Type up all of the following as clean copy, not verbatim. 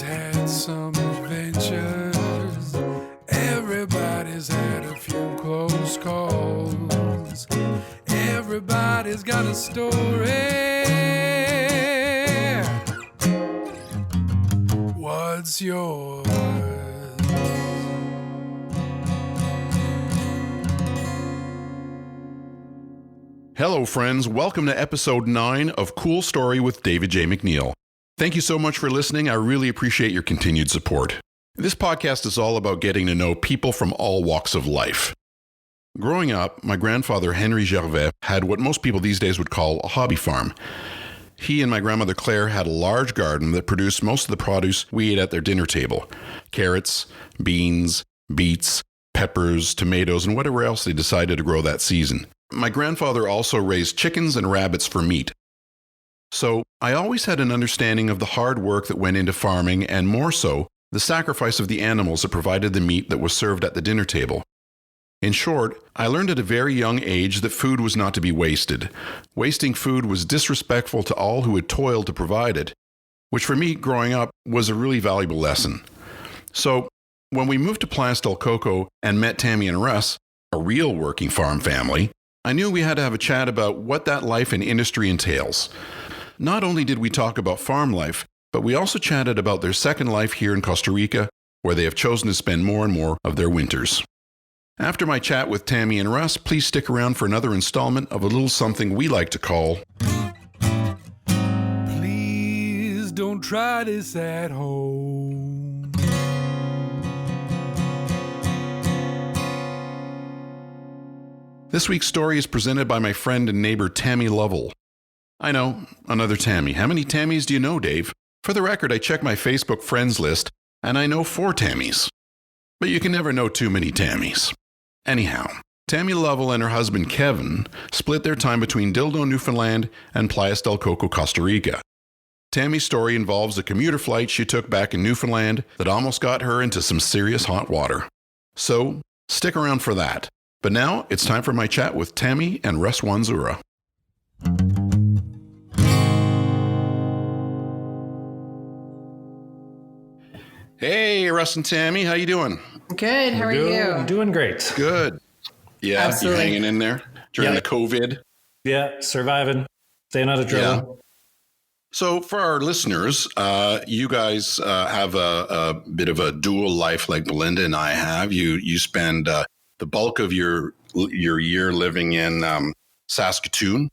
Everybody's had some adventures. Everybody's had a few close calls. Everybody's got a story. What's yours? Hello, friends. Welcome to episode 9 of Cool Story with David J. MacNeil. Thank you so much for listening. I really appreciate your continued support. This podcast is all about getting to know people from all walks of life. Growing up, my grandfather, Henry Gervais, had what most people these days would call a hobby farm. He and my grandmother, Claire, had a large garden that produced most of the produce we ate at their dinner table. Carrots, beans, beets, peppers, tomatoes, and whatever else they decided to grow that season. My grandfather also raised chickens and rabbits for meat. So I always had an understanding of the hard work that went into farming, and more so, the sacrifice of the animals that provided the meat that was served at the dinner table. In short, I learned at a very young age that food was not to be wasted. Wasting food was disrespectful to all who had toiled to provide it, which for me, growing up, was a really valuable lesson. So when we moved to Place del Coco and met Tammy and Russ, a real working farm family, I knew we had to have a chat about what that life and industry entails. Not only did we talk about farm life, but we also chatted about their second life here in Costa Rica, where they have chosen to spend more and more of their winters. After my chat with Tammy and Russ, please stick around for another installment of a little something we like to call... Please don't try this at home. This week's story is presented by my friend and neighbor, Tammy Lovell. I know, another Tammy. How many Tammys do you know, Dave? For the record, I checked my Facebook friends list, and I know 4 Tammys. But you can never know too many Tammys. Anyhow, Tammy Lovell and her husband, Kevin, split their time between Dildo, Newfoundland, and Place del Coco, Costa Rica. Tammy's story involves a commuter flight she took back in Newfoundland that almost got her into some serious hot water. So, stick around for that. But now, it's time for my chat with Tammy and Russ Wandzura. Hey, Russ and Tammy, how you doing? Good, how are you? I'm doing great. Good. Yeah, Absolutely. You hanging in there during the COVID? Yeah, surviving, staying out of trouble. Yeah. So for our listeners, you guys have a bit of a dual life like Belinda and I have. You spend... the bulk of your year living in Saskatoon,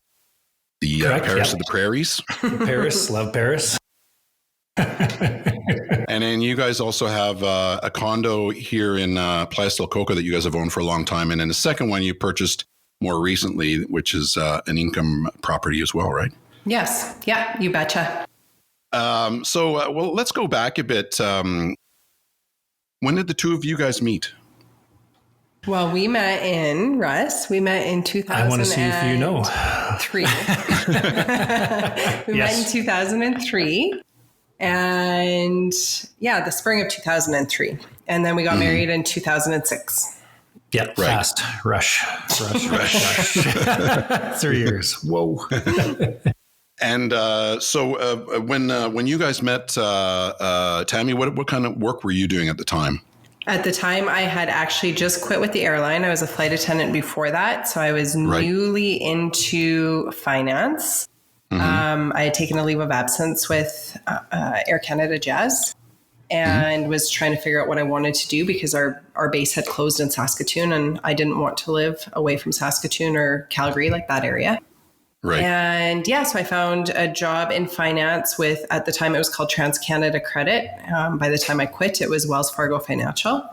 the Paris of the Prairies. Paris, love Paris. And then you guys also have a condo here in Place del Coco that you guys have owned for a long time. And then the second one you purchased more recently, which is an income property as well, right? Yes. Yeah, you betcha. Well, let's go back a bit. When did the two of you guys meet? Well, we met in 2003. I want to see if you know. We met in 2003. And the spring of 2003. And then we got married in 2006. Yeah, right. Fast. Rush. 3 years. Whoa. And when you guys met, Tammy, what kind of work were you doing at the time? At the time, I had actually just quit with the airline. I was a flight attendant before that. So I was newly into finance. Mm-hmm. I had taken a leave of absence with Air Canada Jazz and was trying to figure out what I wanted to do because our base had closed in Saskatoon and I didn't want to live away from Saskatoon or Calgary, like that area. Right. And so I found a job in finance with, at the time it was called TransCanada Credit. By the time I quit, it was Wells Fargo Financial.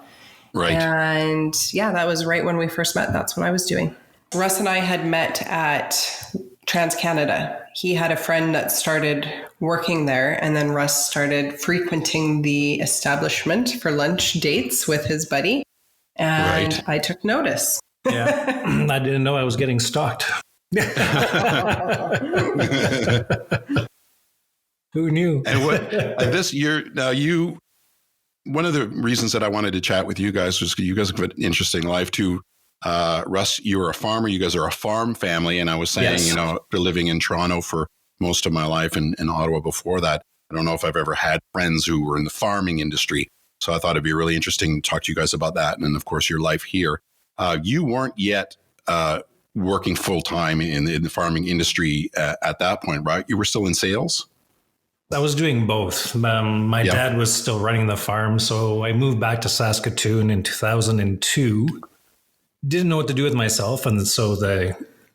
Right. And that was right when we first met. That's what I was doing. Russ and I had met at TransCanada. He had a friend that started working there, and then Russ started frequenting the establishment for lunch dates with his buddy. And I took notice. Yeah. I didn't know I was getting stalked. Who knew? And this year now, one of the reasons that I wanted to chat with you guys was you guys have an interesting life too. Russ, you were a farmer. You guys are a farm family, and I was saying, after living in Toronto for most of my life and in Ottawa before that, I don't know if I've ever had friends who were in the farming industry. So I thought it'd be really interesting to talk to you guys about that. And then, of course, your life here. You weren't yet working full-time in the farming industry at that point, right? You were still in sales? I was doing both. My dad was still running the farm. So I moved back to Saskatoon in 2002. Didn't know what to do with myself. And so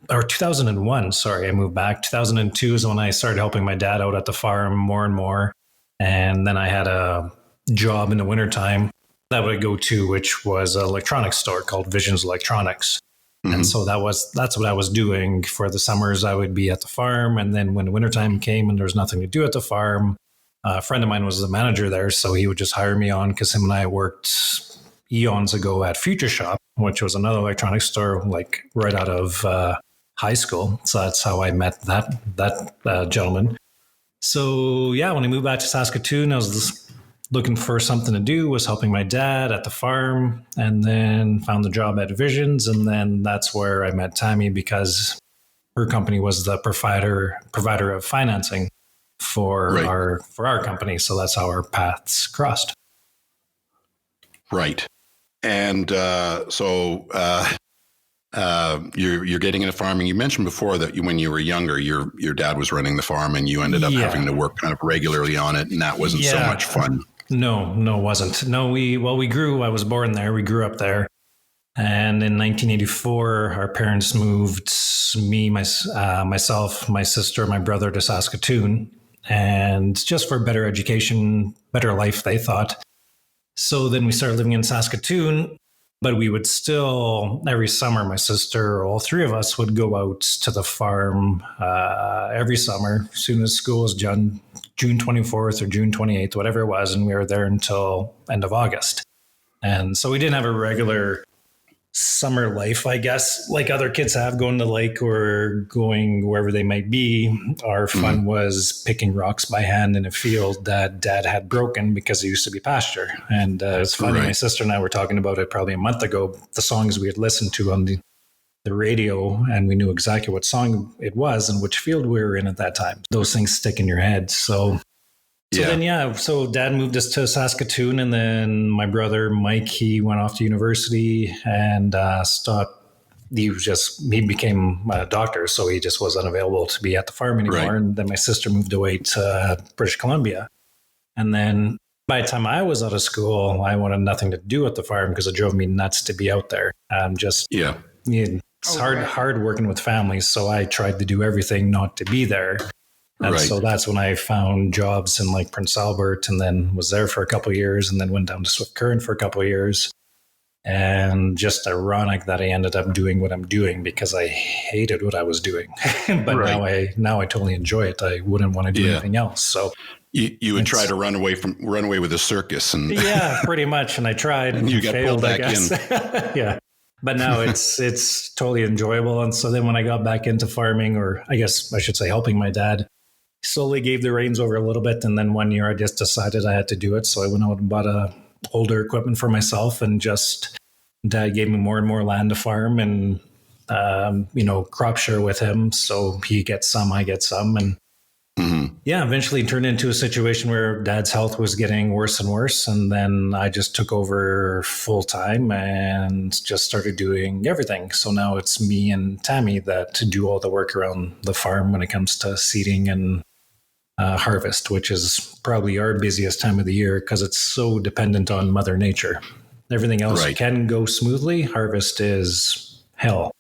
2001, sorry, I moved back. 2002 is when I started helping my dad out at the farm more and more. And then I had a job in the wintertime that I would go to, which was an electronics store called Visions Electronics. Mm-hmm. And so that's what I was doing for the summers. I would be at the farm. And then when the wintertime came and there was nothing to do at the farm, a friend of mine was the manager there. So he would just hire me on because him and I worked eons ago at Future Shop, which was another electronics store, like right out of high school. So that's how I met that gentleman. So yeah, when I moved back to Saskatoon, I was just looking for something to do, was helping my dad at the farm, and then found the job at Visions. And then that's where I met Tammy, because her company was the provider of financing for our company. So that's how our paths crossed. Right. And you're getting into farming. You mentioned before that when you were younger, your dad was running the farm and you ended up having to work kind of regularly on it, and that wasn't so much fun. No, it wasn't. No, we grew. I was born there. We grew up there. And in 1984, our parents moved me, myself, my sister, my brother to Saskatoon, and just for better education, better life, they thought. So then we started living in Saskatoon, but we would still, every summer, my sister, all three of us would go out to the farm every summer, as soon as school was done, June 24th or June 28th, whatever it was. And we were there until end of August. And so we didn't have a regular summer life, I guess, like other kids have, going to the lake or going wherever they might be. Our fun was picking rocks by hand in a field that Dad had broken because it used to be pasture. And it's funny, my sister and I were talking about it probably a month ago, the songs we had listened to on the radio, and we knew exactly what song it was and which field we were in at that time. Those things stick in your head. So Dad moved us to Saskatoon, and then my brother Mike, he went off to university and he became a doctor, so he just was unavailable to be at the farm anymore. Right. And then my sister moved away to British Columbia, and then by the time I was out of school, I wanted nothing to do with the farm because it drove me nuts to be out there. It's hard working with families, so I tried to do everything not to be there. And so that's when I found jobs in like Prince Albert, and then was there for a couple of years, and then went down to Swift Current for a couple of years. And just ironic that I ended up doing what I'm doing because I hated what I was doing. But now I totally enjoy it. I wouldn't want to do anything else. So you would try to run away with a circus, and pretty much. And I tried, and you got pulled back in. But now it's totally enjoyable. And so then when I got back into farming, or I guess I should say helping my dad, slowly gave the reins over a little bit. And then one year I just decided I had to do it. So I went out and bought older equipment for myself, and just Dad gave me more and more land to farm, and, crop share with him. So he gets some, I get some. And eventually turned into a situation where Dad's health was getting worse and worse. And then I just took over full time and just started doing everything. So now it's me and Tammy that do all the work around the farm when it comes to seeding and harvest, which is probably our busiest time of the year because it's so dependent on Mother Nature. Everything else can go smoothly. Harvest is hell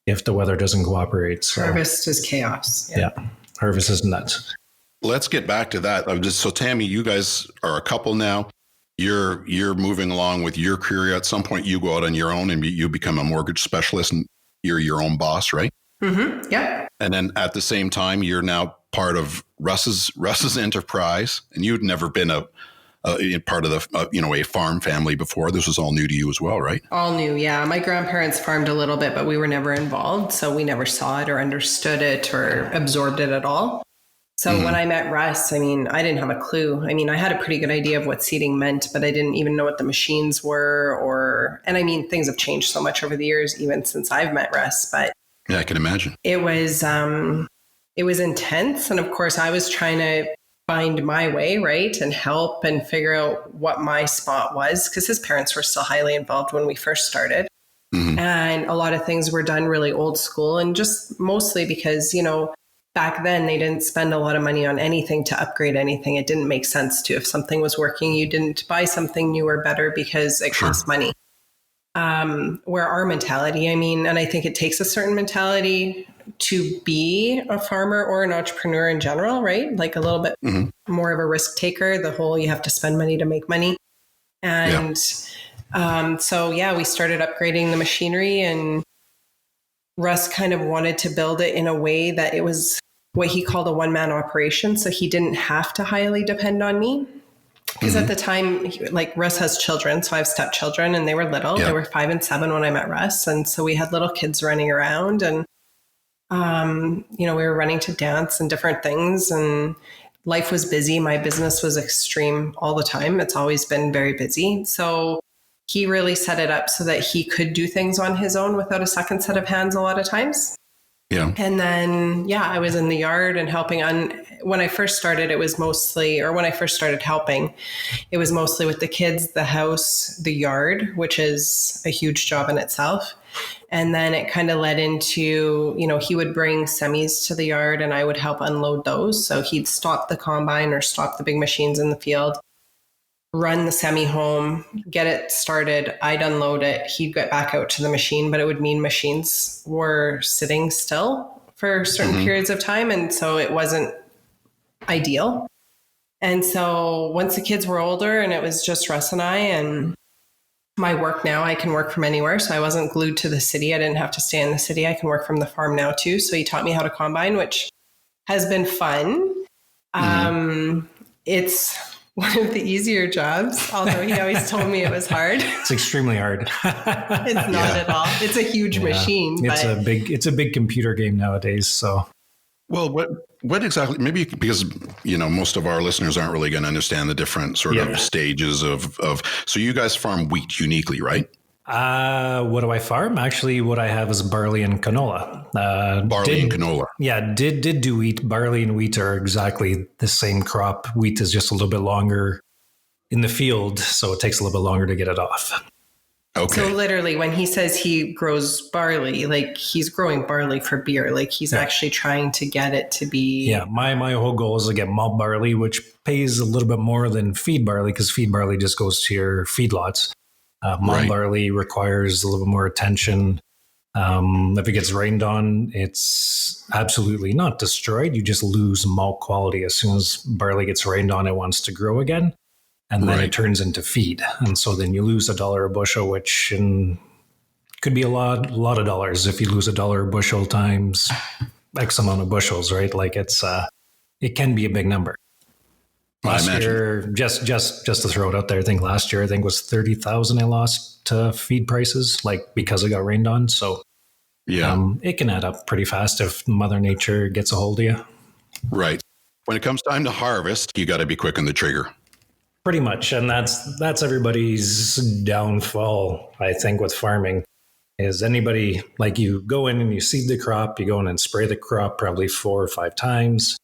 if the weather doesn't cooperate. So. Harvest is chaos. Yeah. Harvest is nuts. Let's get back to that. So Tammy, you guys are a couple now. You're moving along with your career. At some point, you go out on your own and you become a mortgage specialist, and you're your own boss, right? Mm-hmm. Yeah. And then at the same time, you're now part of Russ's enterprise, and you'd never been a part of a farm family before. This was all new to you as well, right? All new, yeah. My grandparents farmed a little bit, but we were never involved, so we never saw it or understood it or absorbed it at all. So when I met Russ, I didn't have a clue. I had a pretty good idea of what seeding meant, but I didn't even know what the machines were, things have changed so much over the years, even since I've met Russ. But yeah, I can imagine. It was intense. And of course, I was trying to find my way, right? And help and figure out what my spot was, because his parents were still highly involved when we first started. Mm-hmm. And a lot of things were done really old school, and just mostly because, back then they didn't spend a lot of money on anything to upgrade anything. It didn't make sense to. If something was working, you didn't buy something new or better because it cost money. Where our mentality, and I think it takes a certain mentality to be a farmer or an entrepreneur in general, right? Like a little bit more of a risk taker, the whole you have to spend money to make money. And we started upgrading the machinery, and Russ kind of wanted to build it in a way that it was what he called a one-man operation. So he didn't have to highly depend on me. Because at the time, Russ has children, so I have stepchildren, and they were little. They were 5 and 7 when I met Russ. And so we had little kids running around, and we were running to dance and different things, and life was busy. My business was extreme all the time. It's always been very busy. So he really set it up so that he could do things on his own without a second set of hands a lot of times. Yeah. And then, I was in the yard and helping when I first started, when I first started helping, it was mostly with the kids, the house, the yard, which is a huge job in itself. And then it kind of led into, he would bring semis to the yard and I would help unload those. So he'd stop the combine or stop the big machines in the field, run the semi home, get it started. I'd unload it. He'd get back out to the machine, but it would mean machines were sitting still for certain periods of time. And so it wasn't ideal. And so once the kids were older and it was just Russ and I, and my work now, I can work from anywhere. So I wasn't glued to the city. I didn't have to stay in the city. I can work from the farm now too. So he taught me how to combine, which has been fun. It's one of the easier jobs, although he always told me it was hard. It's extremely hard. It's not at all. It's a huge machine. It's a big computer game nowadays. So, well, what exactly? Maybe because most of our listeners aren't really going to understand the different sort of stages of. So you guys farm wheat uniquely, right? What do I farm? Actually, what I have is barley and canola. Barley and canola. Yeah, did do wheat. Barley and wheat are exactly the same crop. Wheat is just a little bit longer in the field, so it takes a little bit longer to get it off. Okay. So literally, when he says he grows barley, he's growing barley for beer. He's actually trying to get it to be. Yeah, my whole goal is to get malt barley, which pays a little bit more than feed barley, because feed barley just goes to your feedlots. Malt barley requires a little bit more attention. If it gets rained on, it's absolutely not destroyed. You just lose malt quality. As soon as barley gets rained on, it wants to grow again. And then it turns into feed. And so then you lose $1 a bushel, which could be a lot of dollars if you lose $1 a bushel times X amount of bushels, right? It can be a big number. Last year, just to throw it out there, I think last year, was 30,000 I lost to feed prices, because it got rained on. So it can add up pretty fast if Mother Nature gets a hold of you. Right. When it comes time to harvest, you got to be quick on the trigger. Pretty much. And that's everybody's downfall, I think, with farming. Is anybody, you go in and you seed the crop, you go in and spray the crop probably 4 or 5 times.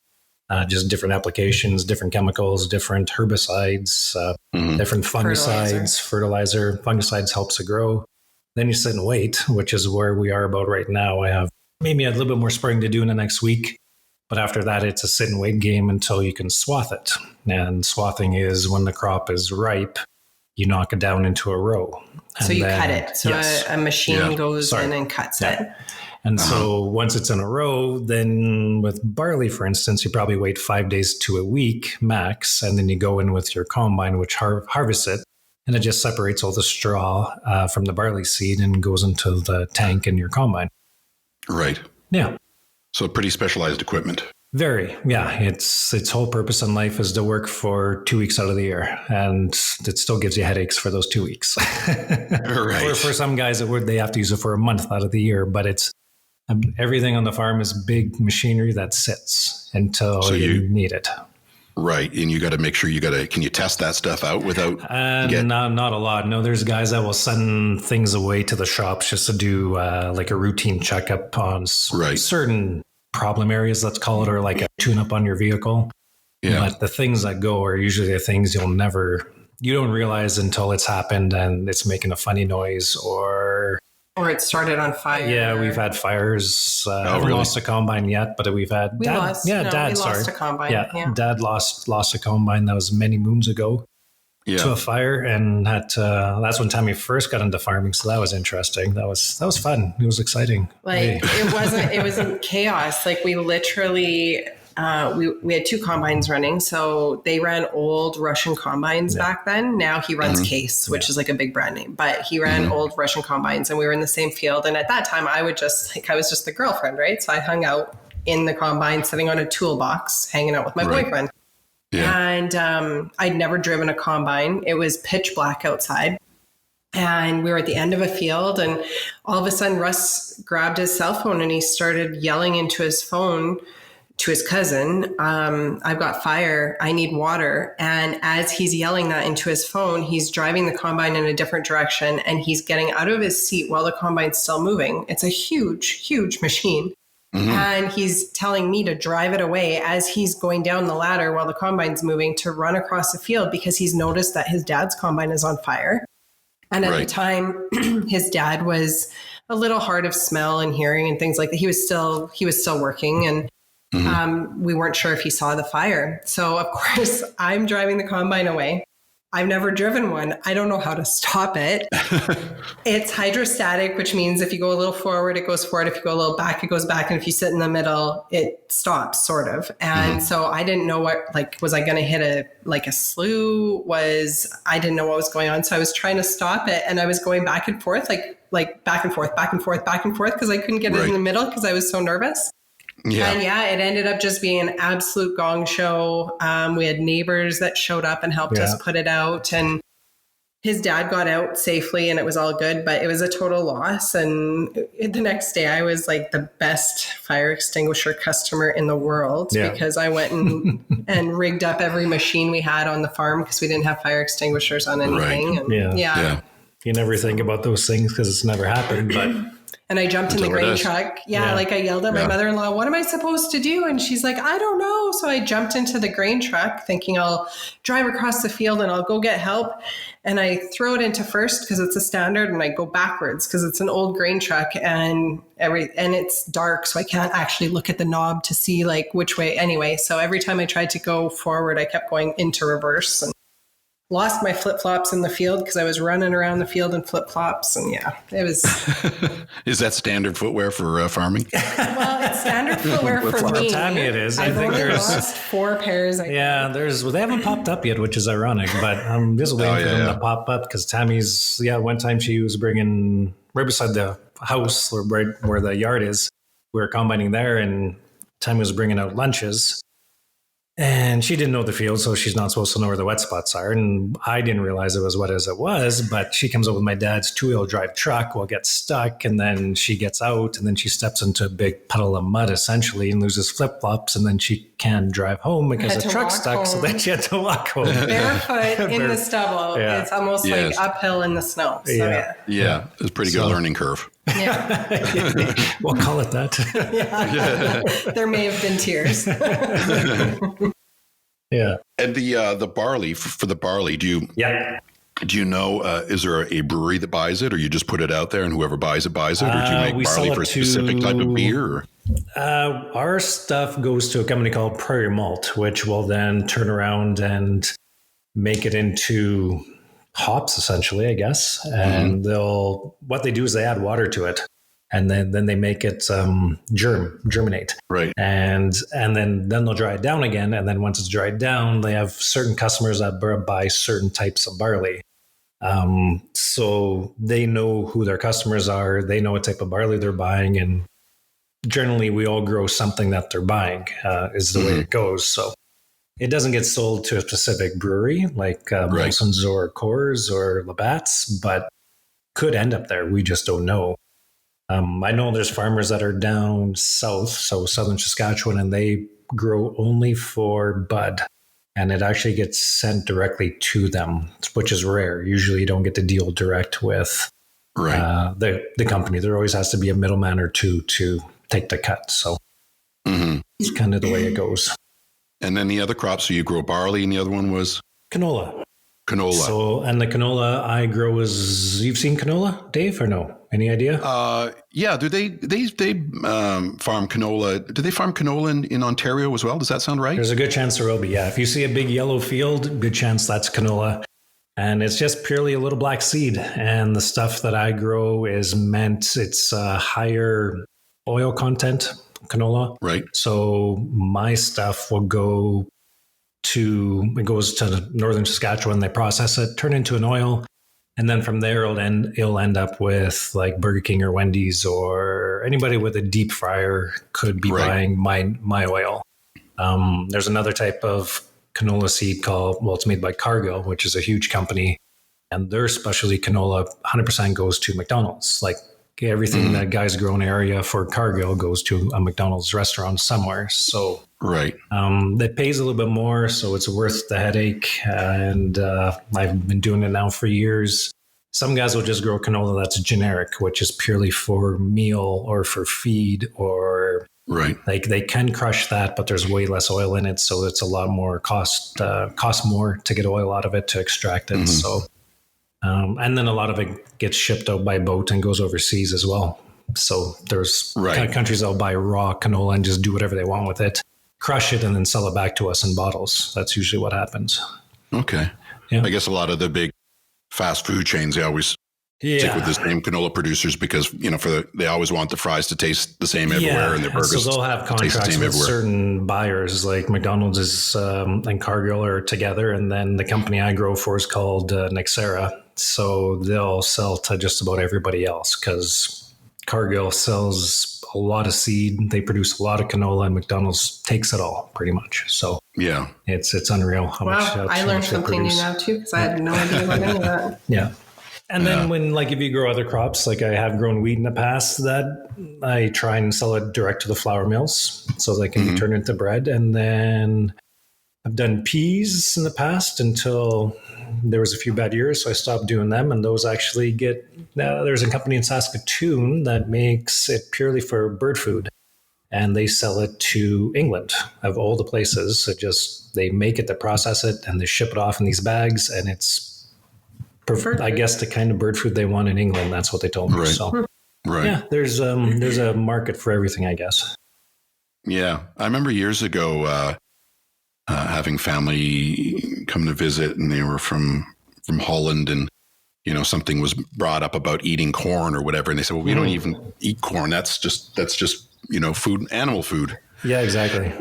Just different applications, different chemicals, different herbicides, different fungicides, fertilizer. Fungicides helps it grow. Then you sit and wait, which is where we are about right now. I have maybe a little bit more spraying to do in the next week. But after that, it's a sit and wait game until you can swath it. And swathing is when the crop is ripe, you knock it down into a row. So you cut it. So a machine goes in and cuts it. And so once it's in a row, then with barley, for instance, you probably wait 5 days to a week max. And then you go in with your combine, which harvests it. And it just separates all the straw from the barley seed and goes into the tank in your combine. Right. Yeah. So pretty specialized equipment. Very. Yeah. Its whole purpose in life is to work for 2 weeks out of the year. And it still gives you headaches for those 2 weeks. Right. For some guys, they have to use it for a month out of the year. But everything on the farm is big machinery that sits until you need it. Right. And you got to make sure can you test that stuff out without? Not a lot. No, there's guys that will send things away to the shops just to do a routine checkup on certain problem areas, let's call it, or a tune up on your vehicle. But the things that go are usually the things you don't realize until it's happened and it's making a funny noise or it started on fire. Yeah, we've had fires. Haven't lost a combine yet, but we've had we lost a combine. Yeah, Dad lost a combine that was many moons ago to a fire, and that's when Tammy first got into farming. So that was interesting. That was fun. It was exciting. Like it wasn't chaos. Like we literally. We had 2 combines running. So they ran old Russian combines back then. Now he runs Case, which is like a big brand name, but he ran old Russian combines and we were in the same field. And at that time I was just the girlfriend, right? So I hung out in the combine, sitting on a toolbox, hanging out with my boyfriend. Yeah. And I'd never driven a combine. It was pitch black outside. And we were at the end of a field and all of a sudden Russ grabbed his cell phone and he started yelling into his phone to his cousin, I've got fire, I need water. And as he's yelling that into his phone, he's driving the combine in a different direction and he's getting out of his seat while the combine's still moving. It's a huge, huge machine. And he's telling me to drive it away as he's going down the ladder while the combine's moving to run across the field because he's noticed that his dad's combine is on fire. And at the time, his dad was a little hard of smell and hearing and things like that. He was still working and we weren't sure if he saw the fire. So of course I'm driving the combine away. I've never driven one. I don't know how to stop it. It's hydrostatic, which means if you go a little forward, it goes forward. If you go a little back, it goes back. And if you sit in the middle, it stops sort of. And so I didn't know was I going to hit a slough? I didn't know what was going on. So I was trying to stop it and I was going back and forth, like back and forth, back and forth, back and forth. Cause I couldn't get it in the middle because I was so nervous. Yeah. And it ended up just being an absolute gong show. We had neighbors that showed up and helped us put it out. And his dad got out safely and it was all good, but it was a total loss. And the next day I was like the best fire extinguisher customer in the world because I went and rigged up every machine we had on the farm because we didn't have fire extinguishers on anything. Right. And you never think about those things because it's never happened, but... And I jumped in the grain truck. Like I yelled at my mother-in-law, what am I supposed to do? And she's like, I don't know. So I jumped into the grain truck thinking I'll drive across the field and I'll go get help. And I throw it into first because it's a standard and I go backwards because it's an old grain truck and it's dark. So I can't actually look at the knob to see like which way anyway. So every time I tried to go forward, I kept going into reverse and lost my flip-flops in the field because I was running around the field in flip-flops. And it was... Is that standard footwear for farming? Well, it's standard footwear for me. Tammy it is. I've only lost 4 pairs. They haven't popped up yet, which is ironic, but I'm just waiting for them to pop up because Tammy's, one time she was bringing right beside the house or right where the yard is. We were combining there and Tammy was bringing out lunches. And she didn't know the field, so she's not supposed to know where the wet spots are. And I didn't realize it was wet as it was, but she comes up with my dad's 2-wheel drive truck, will get stuck, and then she gets out, and then she steps into a big puddle of mud, essentially, and loses flip-flops, and then she can't drive home because the truck's stuck, home. So then she had to walk home. Barefoot in the stubble. Yeah. It's almost like uphill in the snow. So, yeah. It was a pretty good learning curve. Yeah. We'll call it that. There may have been tears. Yeah. And the barley, for the barley, do you know, is there a brewery that buys it or you just put it out there and whoever buys it, or do you make barley for a specific type of beer? Our stuff goes to a company called Prairie Malt, which will then turn around and make it into hops, essentially, I guess. And what they do is they add water to it. And then they make it germinate. Right. And then they'll dry it down again. And then once it's dried down, they have certain customers that buy certain types of barley. So they know who their customers are. They know what type of barley they're buying. And generally, we all grow something that they're buying is the way it goes. So it doesn't get sold to a specific brewery like Molson's or Coors or Labatt's, but could end up there. We just don't know. I know there's farmers that are down south, so southern Saskatchewan, and they grow only for bud. And it actually gets sent directly to them, which is rare. Usually you don't get to deal direct with the company. There always has to be a middleman or two to take the cut. So it's kind of the way it goes. And then the other crop, so you grow barley, and the other one was? Canola. Canola. So, and the canola I grow is, you've seen canola, Dave, or no? Any idea? Yeah. Do they farm canola? Do they farm canola in Ontario as well? Does that sound right? There's a good chance there will be, yeah. If you see a big yellow field, good chance that's canola. And it's just purely a little black seed. And the stuff that I grow is meant, it's higher oil content, canola. Right. So my stuff will goes to northern Saskatchewan. They process it, turn it into an oil. And then from there, it'll end up with like Burger King or Wendy's, or anybody with a deep fryer could be buying my oil. There's another type of canola seed it's made by Cargill, which is a huge company, and their specialty canola 100% goes to McDonald's. Like everything that guys grow in the area for Cargill goes to a McDonald's restaurant somewhere. So that pays a little bit more, so it's worth the headache. And I've been doing it now for years. Some guys will just grow canola that's generic, which is purely for meal or for feed, or like they can crush that, but there's way less oil in it, so it's a lot more cost more to get oil out of it, to extract it. So and then a lot of it gets shipped out by boat and goes overseas as well. So there's countries that'll buy raw canola and just do whatever they want with it, crush it, and then sell it back to us in bottles. That's usually what happens. Okay. Yeah. I guess a lot of the big fast food chains, they always stick with the same canola producers because, they always want the fries to taste the same everywhere, and their burgers. So they'll have contracts with certain buyers, like McDonald's and Cargill are together, and then the company I grow for is called Nexera. So they'll sell to just about everybody else because Cargill sells a lot of seed. They produce a lot of canola, and McDonald's takes it all pretty much. So yeah, it's unreal how much. I learned something new now too, because I had no idea about any of that. Yeah. And then if you grow other crops, like I have grown wheat in the past, that I try and sell it direct to the flour mills so they can be turned into bread. And then I've done peas in the past until there was a few bad years, so I stopped doing them. And those actually there's a company in Saskatoon that makes it purely for bird food, and they sell it to England, of all the places. They make it, they process it, and they ship it off in these bags, and it's I guess the kind of bird food they want in England. That's what they told me. So, yeah, there's a market for everything, I guess. Yeah, I remember years ago having family come to visit, and they were from Holland, and something was brought up about eating corn or whatever, and they said, "Well, we don't even eat corn. That's just food, animal food." Yeah, exactly.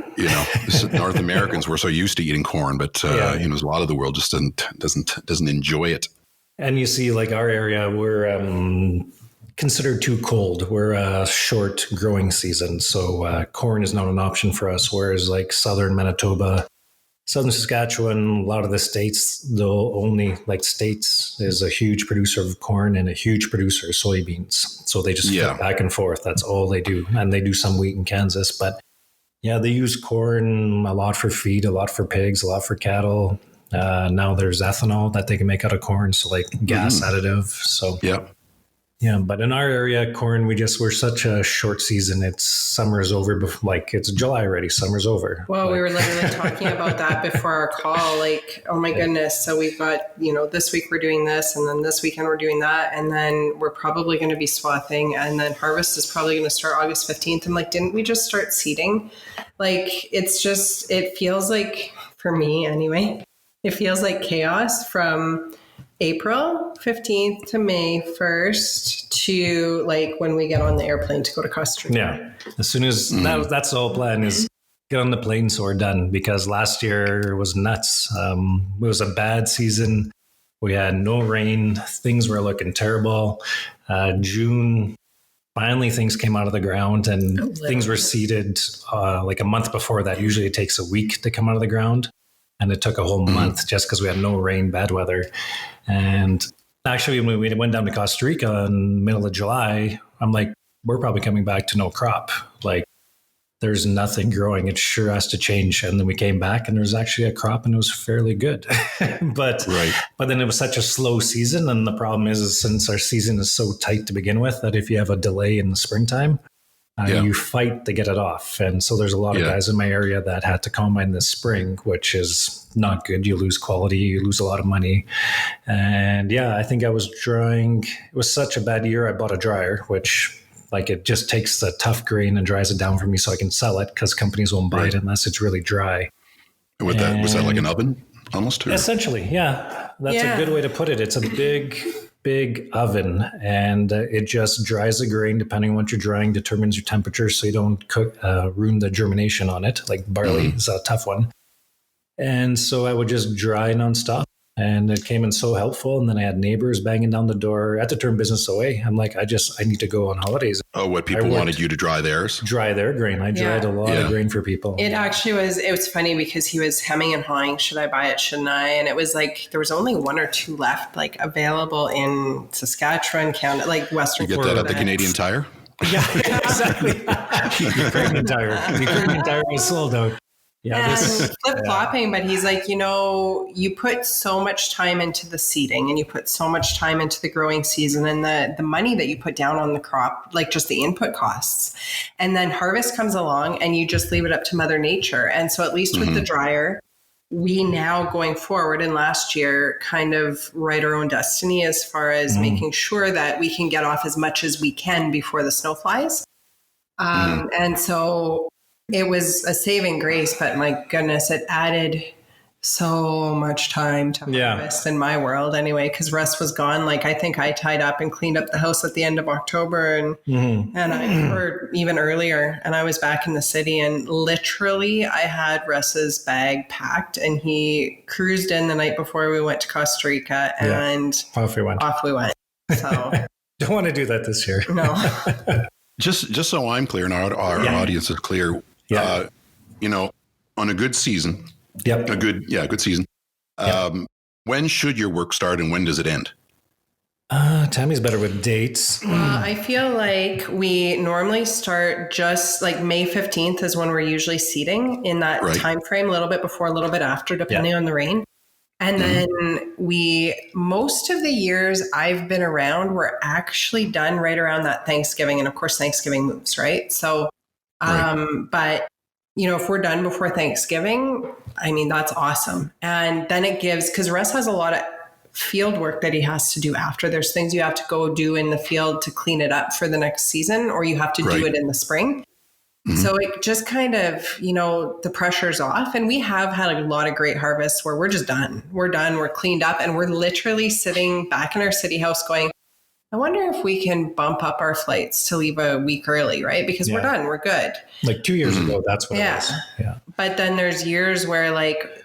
North Americans were so used to eating corn, but a lot of the world just doesn't enjoy it. And you see, like our area, we're considered too cold. We're a short growing season, so corn is not an option for us. Whereas like southern Manitoba, southern Saskatchewan, a lot of the states, States is a huge producer of corn and a huge producer of soybeans. So they just flip back and forth. That's all they do. And they do some wheat in Kansas, but yeah, they use corn a lot for feed, a lot for pigs, a lot for cattle. Now there's ethanol that they can make out of corn, so like gas additive. So yeah. But in our area, corn, we're such a short season. Summer's over. It's July already. Summer's over. Well, we were literally talking about that before our call. Like, oh my goodness. So we've got, this week we're doing this, and then this weekend we're doing that, and then we're probably going to be swathing, and then harvest is probably going to start August 15th. And didn't we just start seeding? It feels like, for me anyway, it feels like chaos from April 15th to May 1st to when we get on the airplane to go to Costa Rica. Yeah. As soon as that's the whole plan is get on the plane so we're done, because last year was nuts. It was a bad season. We had no rain. Things were looking terrible. June, finally things came out of the ground and things were seeded a month before that. Usually it takes a week to come out of the ground. And it took a whole month just because we had no rain, bad weather. And actually, when we went down to Costa Rica in the middle of July, I'm like, we're probably coming back to no crop. There's nothing growing. It sure has to change. And then we came back and there's actually a crop and it was fairly good. But then it was such a slow season. And the problem is since our season is so tight to begin with, that if you have a delay in the springtime, You fight to get it off. And so there's a lot of guys in my area that had to combine this spring, which is not good. You lose quality, you lose a lot of money. And I think I was drying. It was such a bad year. I bought a dryer, which it just takes the tough grain and dries it down for me so I can sell it, because companies won't buy it unless it's really dry. Was that like an oven almost? Or? Essentially, yeah. That's a good way to put it. It's a big oven, and it just dries the grain. Depending on what you're drying, determines your temperature, so you don't ruin the germination on it. Like barley is a tough one. And so I would just dry nonstop, and it came in so helpful. And then I had neighbors banging down the door. I had to turn business away. I'm like, I need to go on holidays. Oh, what people wanted you to dry theirs? Dry their grain. I dried a lot of grain for people. It was funny because he was hemming and hawing. Should I buy it? Shouldn't I? And it was like, there was only 1 or 2 left, available in Saskatchewan, Canada, Western Florida. You get that at the Canadian Tire? Yeah, exactly. Ukrainian Tire was sold out. Yeah, flip-flopping, but he's like, you put so much time into the seeding, and you put so much time into the growing season, and the money that you put down on the crop, just the input costs. And then harvest comes along and you just leave it up to Mother Nature. And so at least with the dryer, we now going forward, and last year kind of write our own destiny as far as making sure that we can get off as much as we can before the snow flies. And so it was a saving grace, but my goodness, it added so much time to harvest in my world anyway, because Russ was gone. I think I tied up and cleaned up the house at the end of October or even earlier. And I was back in the city, and literally I had Russ's bag packed, and he cruised in the night before we went to Costa Rica, and off we went. So don't want to do that this year. No. Just so I'm clear and our audience is clear. On a good season, a good season. When should your work start and when does it end? Tammy's better with dates. Well, I feel like we normally start just May 15th is when we're usually seeding, in that time frame, a little bit before, a little bit after, depending on the rain. And then most of the years I've been around, we're actually done right around that Thanksgiving. And of course, Thanksgiving moves, right? So, but if we're done before Thanksgiving, that's awesome. And then it gives, because Russ has a lot of field work that he has to do after. There's things you have to go do in the field to clean it up for the next season, or you have to do it in the spring. So it just kind of, the pressure's off. And we have had a lot of great harvests where we're just done. We're cleaned up, and we're literally sitting back in our city house going, I wonder if we can bump up our flights to leave a week early, right? Because we're done. We're good. 2 years ago, that's what it was. Yeah. But then there's years where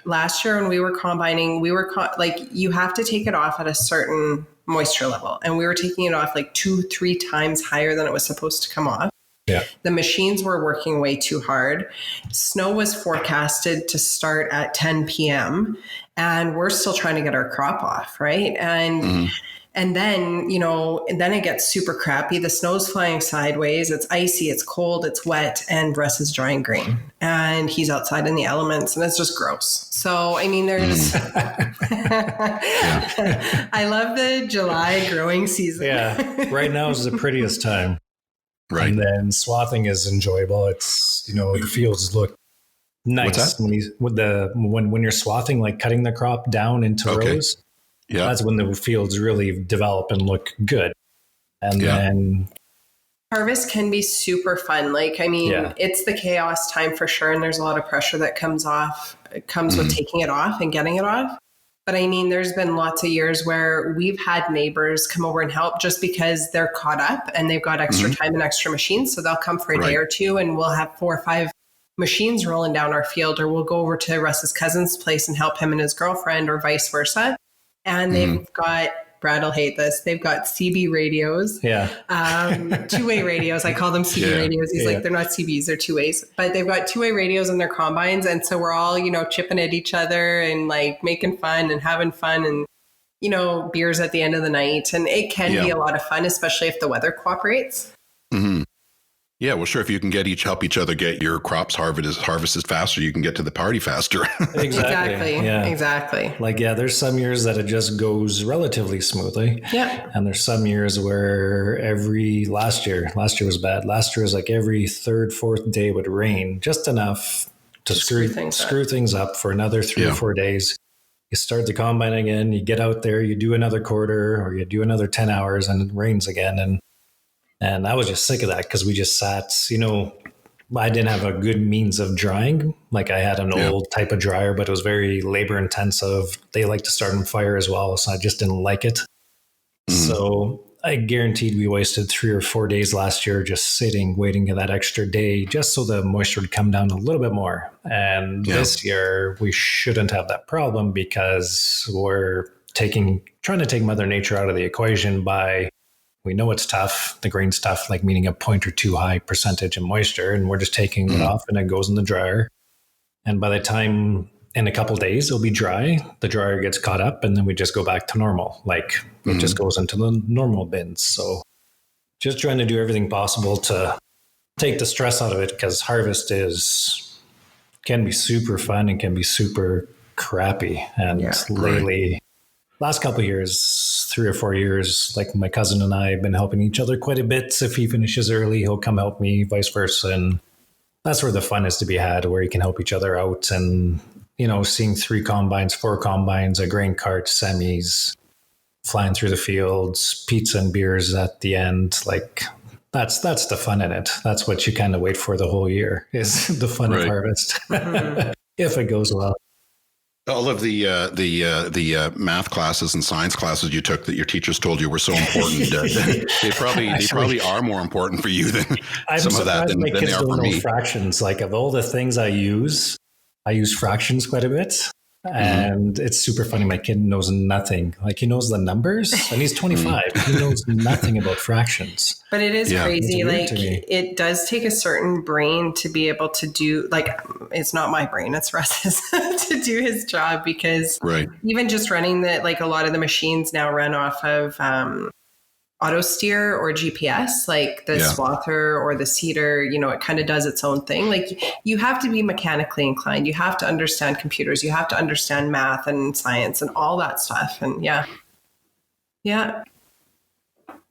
last year when we were combining, you have to take it off at a certain moisture level. And we were taking it off 2-3 times higher than it was supposed to come off. Yeah. The machines were working way too hard. Snow was forecasted to start at 10 p.m. and we're still trying to get our crop off, right? And then, and then it gets super crappy. The snow's flying sideways. It's icy, it's cold, it's wet, and Russ is drying grain. And he's outside in the elements, and it's just gross. So, there's... I love the July growing season. Yeah, right now is the prettiest time. Right. And then swathing is enjoyable. It's, the fields look nice. What's that? When you're swathing, cutting the crop down into rows. Yeah. That's when the fields really develop and look good. And then harvest can be super fun. It's the chaos time for sure. And there's a lot of pressure that comes with taking it off and getting it off. But there's been lots of years where we've had neighbors come over and help just because they're caught up and they've got extra time and extra machines. So they'll come for a day or two, and we'll have 4 or 5 machines rolling down our field, or we'll go over to Russ's cousin's place and help him and his girlfriend, or vice versa. And they've got, Brad will hate this, they've got CB radios. Yeah. Two-way radios. I call them CB radios. He's like, they're not CBs, they're two-ways. But they've got two-way radios in their combines. And so we're all, chipping at each other and making fun and having fun, and, beers at the end of the night. And it can be a lot of fun, especially if the weather cooperates. Yeah, well, sure. If you can help each other get your crops harvested faster, you can get to the party faster. Exactly. Yeah. Exactly. Like, yeah, there's some years that it just goes relatively smoothly. Yeah. And there's some years where last year was bad. Last year was like every third, fourth day would rain, just enough to screw things up for another 3 or 4 days. You start the combine again, you get out there, you do another quarter or you do another 10 hours and it rains again. And I was just sick of that because we just sat, I didn't have a good means of drying. Like I had an old type of dryer, but it was very labor intensive. They like to start on fire as well. So I just didn't like it. So I guaranteed we wasted 3 or 4 days last year just sitting, waiting for that extra day just so the moisture would come down a little bit more. And this year we shouldn't have that problem because we're trying to take Mother Nature out of the equation by, we know it's tough. The grain's tough, like meaning a 0.2 high percentage of moisture, and we're just taking it off and it goes in the dryer. And by the time in a couple of days it'll be dry, the dryer gets caught up and then we just go back to normal. Like it just goes into the normal bins. So just trying to do everything possible to take the stress out of it because harvest can be super fun and can be super crappy. And lately, last couple of years, 3 or 4 years, like my cousin and I have been helping each other quite a bit. If he finishes early, he'll come help me, vice versa. And that's where the fun is to be had, where you can help each other out. And, seeing 3 combines, 4 combines, a grain cart, semis, flying through the fields, pizza and beers at the end. Like that's the fun in it. That's what you kind of wait for the whole year is the fun of harvest. If it goes well. All of the math classes and science classes you took that your teachers told you were so important, they probably are more important for you than some of that than they are for me. Fractions, like of all the things I use fractions quite a bit, and it's super funny. My kid knows nothing. Like he knows the numbers, and he's 25. He knows nothing about fractions. But it is crazy. Like it does take a certain brain to be able to do, like, it's not my brain, it's Russ's to do his job because even just running a lot of the machines now run off of auto steer or GPS, like the swather or the seeder, it kind of does its own thing. Like you have to be mechanically inclined. You have to understand computers. You have to understand math and science and all that stuff. And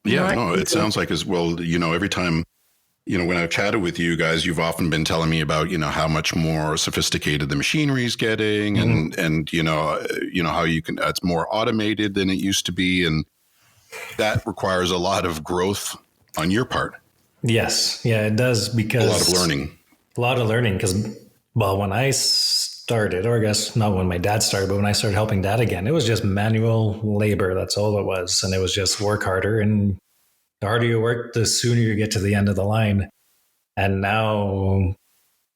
it sounds like as well, every time, when I've chatted with you guys, you've often been telling me about, how much more sophisticated the machinery is getting and how you can, it's more automated than it used to be. And that requires a lot of growth on your part. Yes. Yeah, it does because a lot of learning because, when I started, or I guess not when my dad started, but when I started helping dad again, it was just manual labor. That's all it was. And it was just work harder. And the harder you work, the sooner you get to the end of the line. And now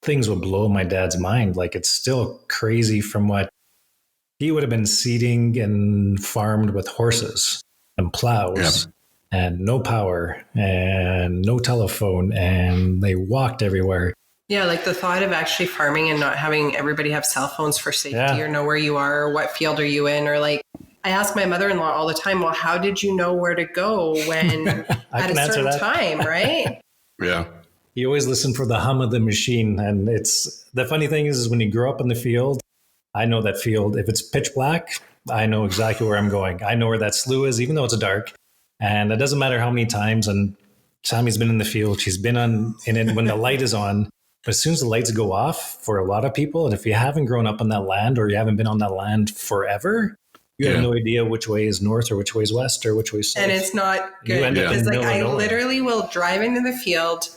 things would blow my dad's mind. Like it's still crazy from what he would have been seeding and farmed with horses and plows and no power and no telephone, and they walked everywhere. Yeah, like the thought of actually farming and not having everybody have cell phones for safety or know where you are or what field are you in, or like I ask my mother-in-law all the time, well, how did you know where to go when at a certain time, right? Yeah. You always listen for the hum of the machine. And it's the funny thing is when you grow up in the field, I know that field, if it's pitch black, I know exactly where I'm going. I know where that slough is, even though it's dark. And it doesn't matter how many times. And Tammy's been in the field. She's been in it when the light is on. But as soon as the lights go off for a lot of people, and if you haven't grown up on that land or you haven't been on that land forever, you have no idea which way is north or which way is west or which way is south. And it's not good because I literally will drive into the field,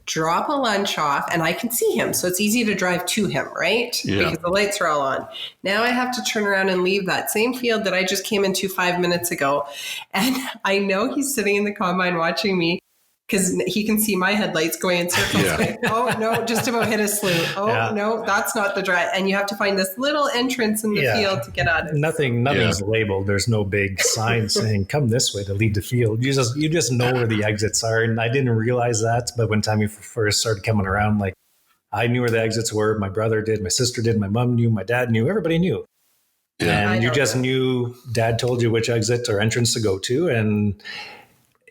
drop a lunch off, and I can see him. So it's easy to drive to him, right? Yeah. Because the lights are all on. Now I have to turn around and leave that same field that I just came into 5 minutes ago. And I know he's sitting in the combine watching me because he can see my headlights going in circles. Yeah. Oh, no, just about hit a slough. Oh, no, that's not the drive. And you have to find this little entrance in the field to get out of it. Nothing's labeled. There's no big sign saying, come this way to leave the field. You just know where the exits are. And I didn't realize that. But when Tammy first started coming around, like I knew where the exits were. My brother did. My sister did. My mom knew. My dad knew. Everybody knew. Yeah. And you just knew Dad told you which exit or entrance to go to. And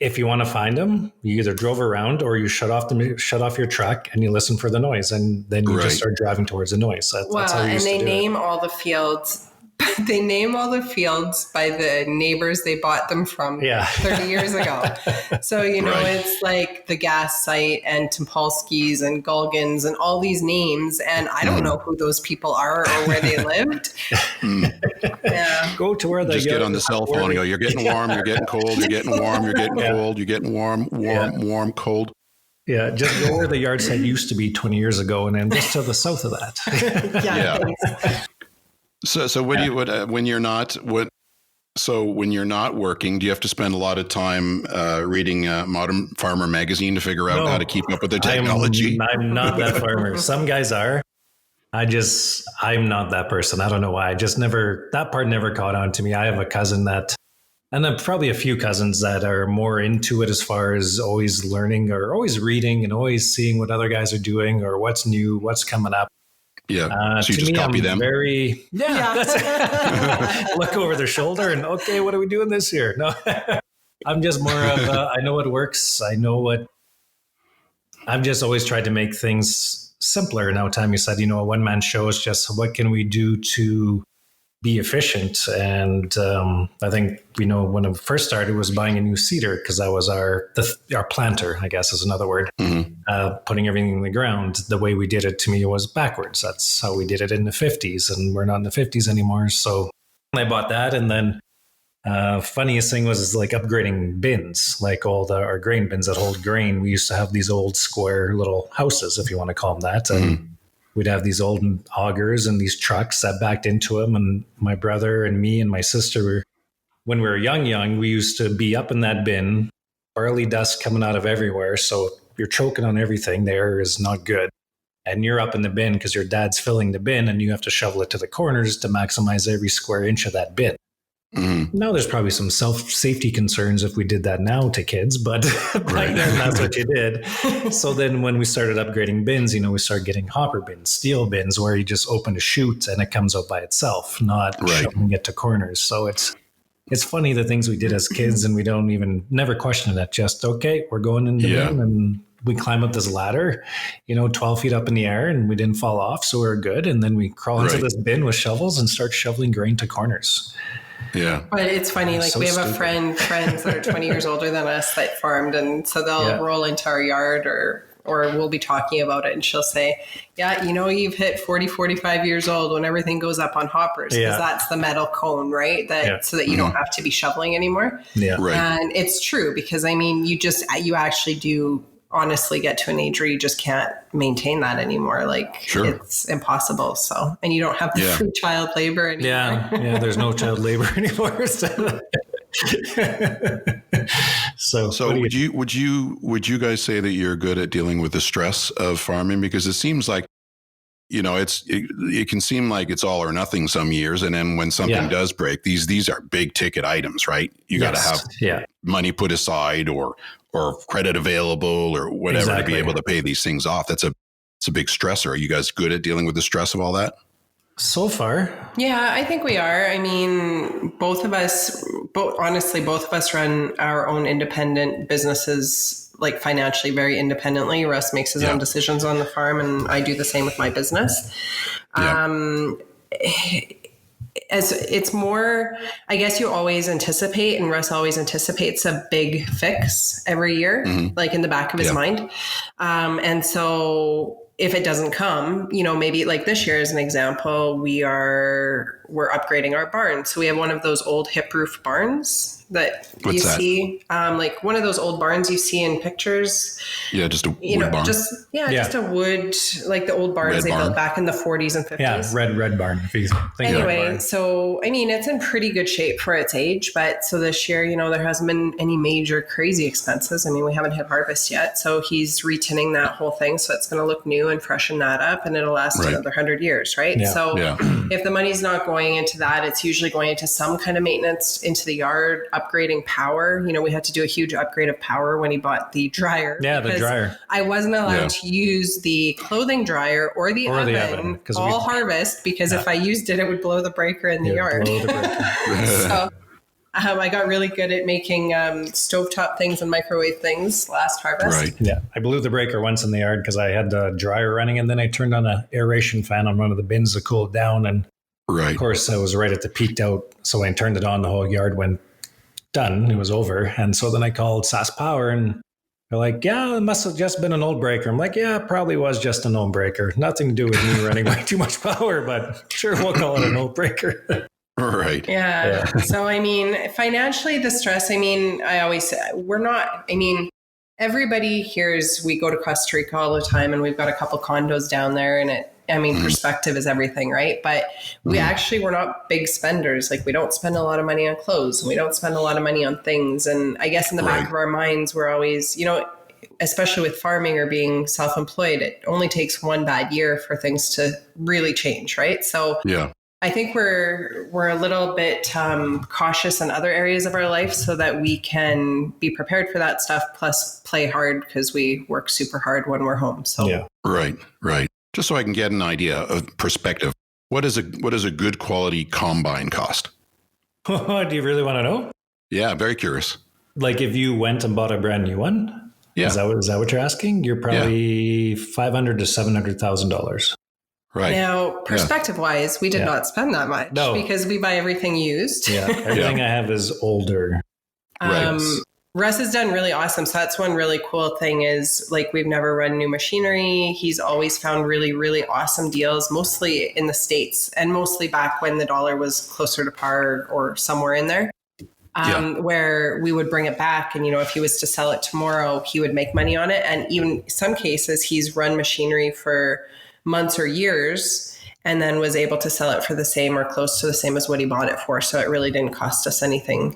if you want to find them, you either drove around or you shut off your truck and you listen for the noise, and then you just start driving towards the noise. That's how we used to do it. And they name all the fields. They name all the fields by the neighbors they bought them from 30 years ago. So, it's like the gas site and Topolsky's and Gulgins and all these names. And I don't know who those people are or where they lived. Go to where they just get on the cell phone and go, you're getting warm, you're getting cold, you're getting warm, you're getting cold, you're getting warm, cold. Yeah, just go where the yard site used to be 20 years ago and then just to the south of that. So when you're not working, do you have to spend a lot of time reading Modern Farmer magazine to figure out how to keep up with the technology? I'm not that farmer. Some guys are. I'm not that person. I don't know why. That part never caught on to me. I have a cousin and then probably a few cousins that are more into it as far as always learning or always reading and always seeing what other guys are doing or what's new, what's coming up. Yeah. So you just copy them? That's look over their shoulder and, okay, what are we doing this year? No, I'm just more of I know what works. I've just always tried to make things simpler. Now, Tammy said, a one-man show is just what can we do to be efficient? And I think, when I first started was buying a new seeder because that was our planter, I guess is another word. Putting everything in the ground. The way we did it to me was backwards. That's how we did it in the 50s, and we're not in the 50s anymore. So I bought that. And then funniest thing was like upgrading bins, like all our grain bins that hold grain. We used to have these old square little houses, if you want to call them that. And we'd have these old augers and these trucks that backed into them. And my brother and me and my sister, when we were young, we used to be up in that bin, barley dust coming out of everywhere. So you're choking on everything. The air is not good. And you're up in the bin because your dad's filling the bin and you have to shovel it to the corners to maximize every square inch of that bin. Now there's probably some safety concerns if we did that now to kids, but back then that's what you did. So then when we started upgrading bins, we started getting hopper bins, steel bins, where you just open a chute and it comes out by itself, not shoving it to corners. So it's funny the things we did as kids, and we never question it. Just, okay, we're going in the bin, and we climb up this ladder, 12 feet up in the air, and we didn't fall off. So we were good. And then we crawl into this bin with shovels and start shoveling grain to corners. Yeah. But it's funny, like we have friends that are 20 years older than us that farmed, and so they'll roll into our yard or we'll be talking about it and she'll say, you've hit 40, 45 years old when everything goes up on hoppers, because that's the metal cone, right? So that you don't have to be shoveling anymore. Yeah. Right. And it's true, because you actually do honestly get to an age where you just can't maintain that anymore. It's impossible. So, and you don't have the free child labor anymore. Yeah. There's no child labor anymore. So would you guys say that you're good at dealing with the stress of farming? Because it seems like, it can seem like it's all or nothing some years. And then when something does break, these are big ticket items, right? You got to have money put aside or credit available or whatever to be able to pay these things off. It's a big stressor. Are you guys good at dealing with the stress of all that? So far. Yeah, I think we are. I mean, both of us run our own independent businesses, like financially very independently. Russ makes his own decisions on the farm, and I do the same with my business. As it's more, I guess you always anticipate, and Russ always anticipates a big fix every year, like in the back of his mind. And so if it doesn't come, maybe like this year as an example, we're upgrading our barn. So we have one of those old hip roof barns that see, like one of those old barns you see in pictures. Yeah, just a wood barn. Just a wood, like the old barns they built back in the 40s and 50s. Yeah, red barn. If you think anyway, so I mean, it's in pretty good shape for its age. But so this year, there hasn't been any major crazy expenses. I mean, we haven't hit harvest yet, so he's retinning that whole thing, so it's going to look new and freshen that up, and it'll last another 100 years, right? Yeah. So if the money's not going into that, it's usually going into some kind of maintenance into the yard, upgrading power. We had to do a huge upgrade of power when he bought the dryer. Yeah, the dryer. I wasn't allowed to use the clothing dryer or the oven harvest, because if I used it, it would blow the breaker in the yard. Blow the breaker. So I got really good at making stovetop things and microwave things last harvest. Right. Yeah. I blew the breaker once in the yard because I had the dryer running, and then I turned on an aeration fan on one of the bins to cool it down. And of course, I was right at the peaked out. So when I turned it on, the whole yard went done. It was over. And so then I called SAS Power, and they're like, yeah, it must have just been an old breaker. I'm like, yeah, it probably was just an old breaker. Nothing to do with me running way too much power, but sure, we'll call it an old breaker. Right. Yeah. So, I mean, financially, the stress, I mean, I always say everybody hears we go to Costa Rica all the time, and we've got a couple condos down there, and perspective is everything, right? But we're not big spenders. Like, we don't spend a lot of money on clothes, and we don't spend a lot of money on things. And I guess in the back of our minds, we're always, especially with farming or being self-employed, it only takes one bad year for things to really change, right? So I think we're a little bit cautious in other areas of our life so that we can be prepared for that stuff, plus play hard because we work super hard when we're home. So Right. Just so I can get an idea of perspective, what does a good quality combine cost? Do you really want to know? Yeah, very curious. Like if you went and bought a brand new one? Yeah. Is that what you're asking? You're probably $500,000 to $700,000. Right. Now, perspective-wise, we did not spend that much because we buy everything used. Yeah, everything I have is older. Russ has done really awesome. So that's one really cool thing is, like, we've never run new machinery. He's always found really, really awesome deals, mostly in the States and mostly back when the dollar was closer to par or somewhere in there, where we would bring it back. And, if he was to sell it tomorrow, he would make money on it. And even some cases, he's run machinery for months or years and then was able to sell it for the same or close to the same as what he bought it for. So it really didn't cost us anything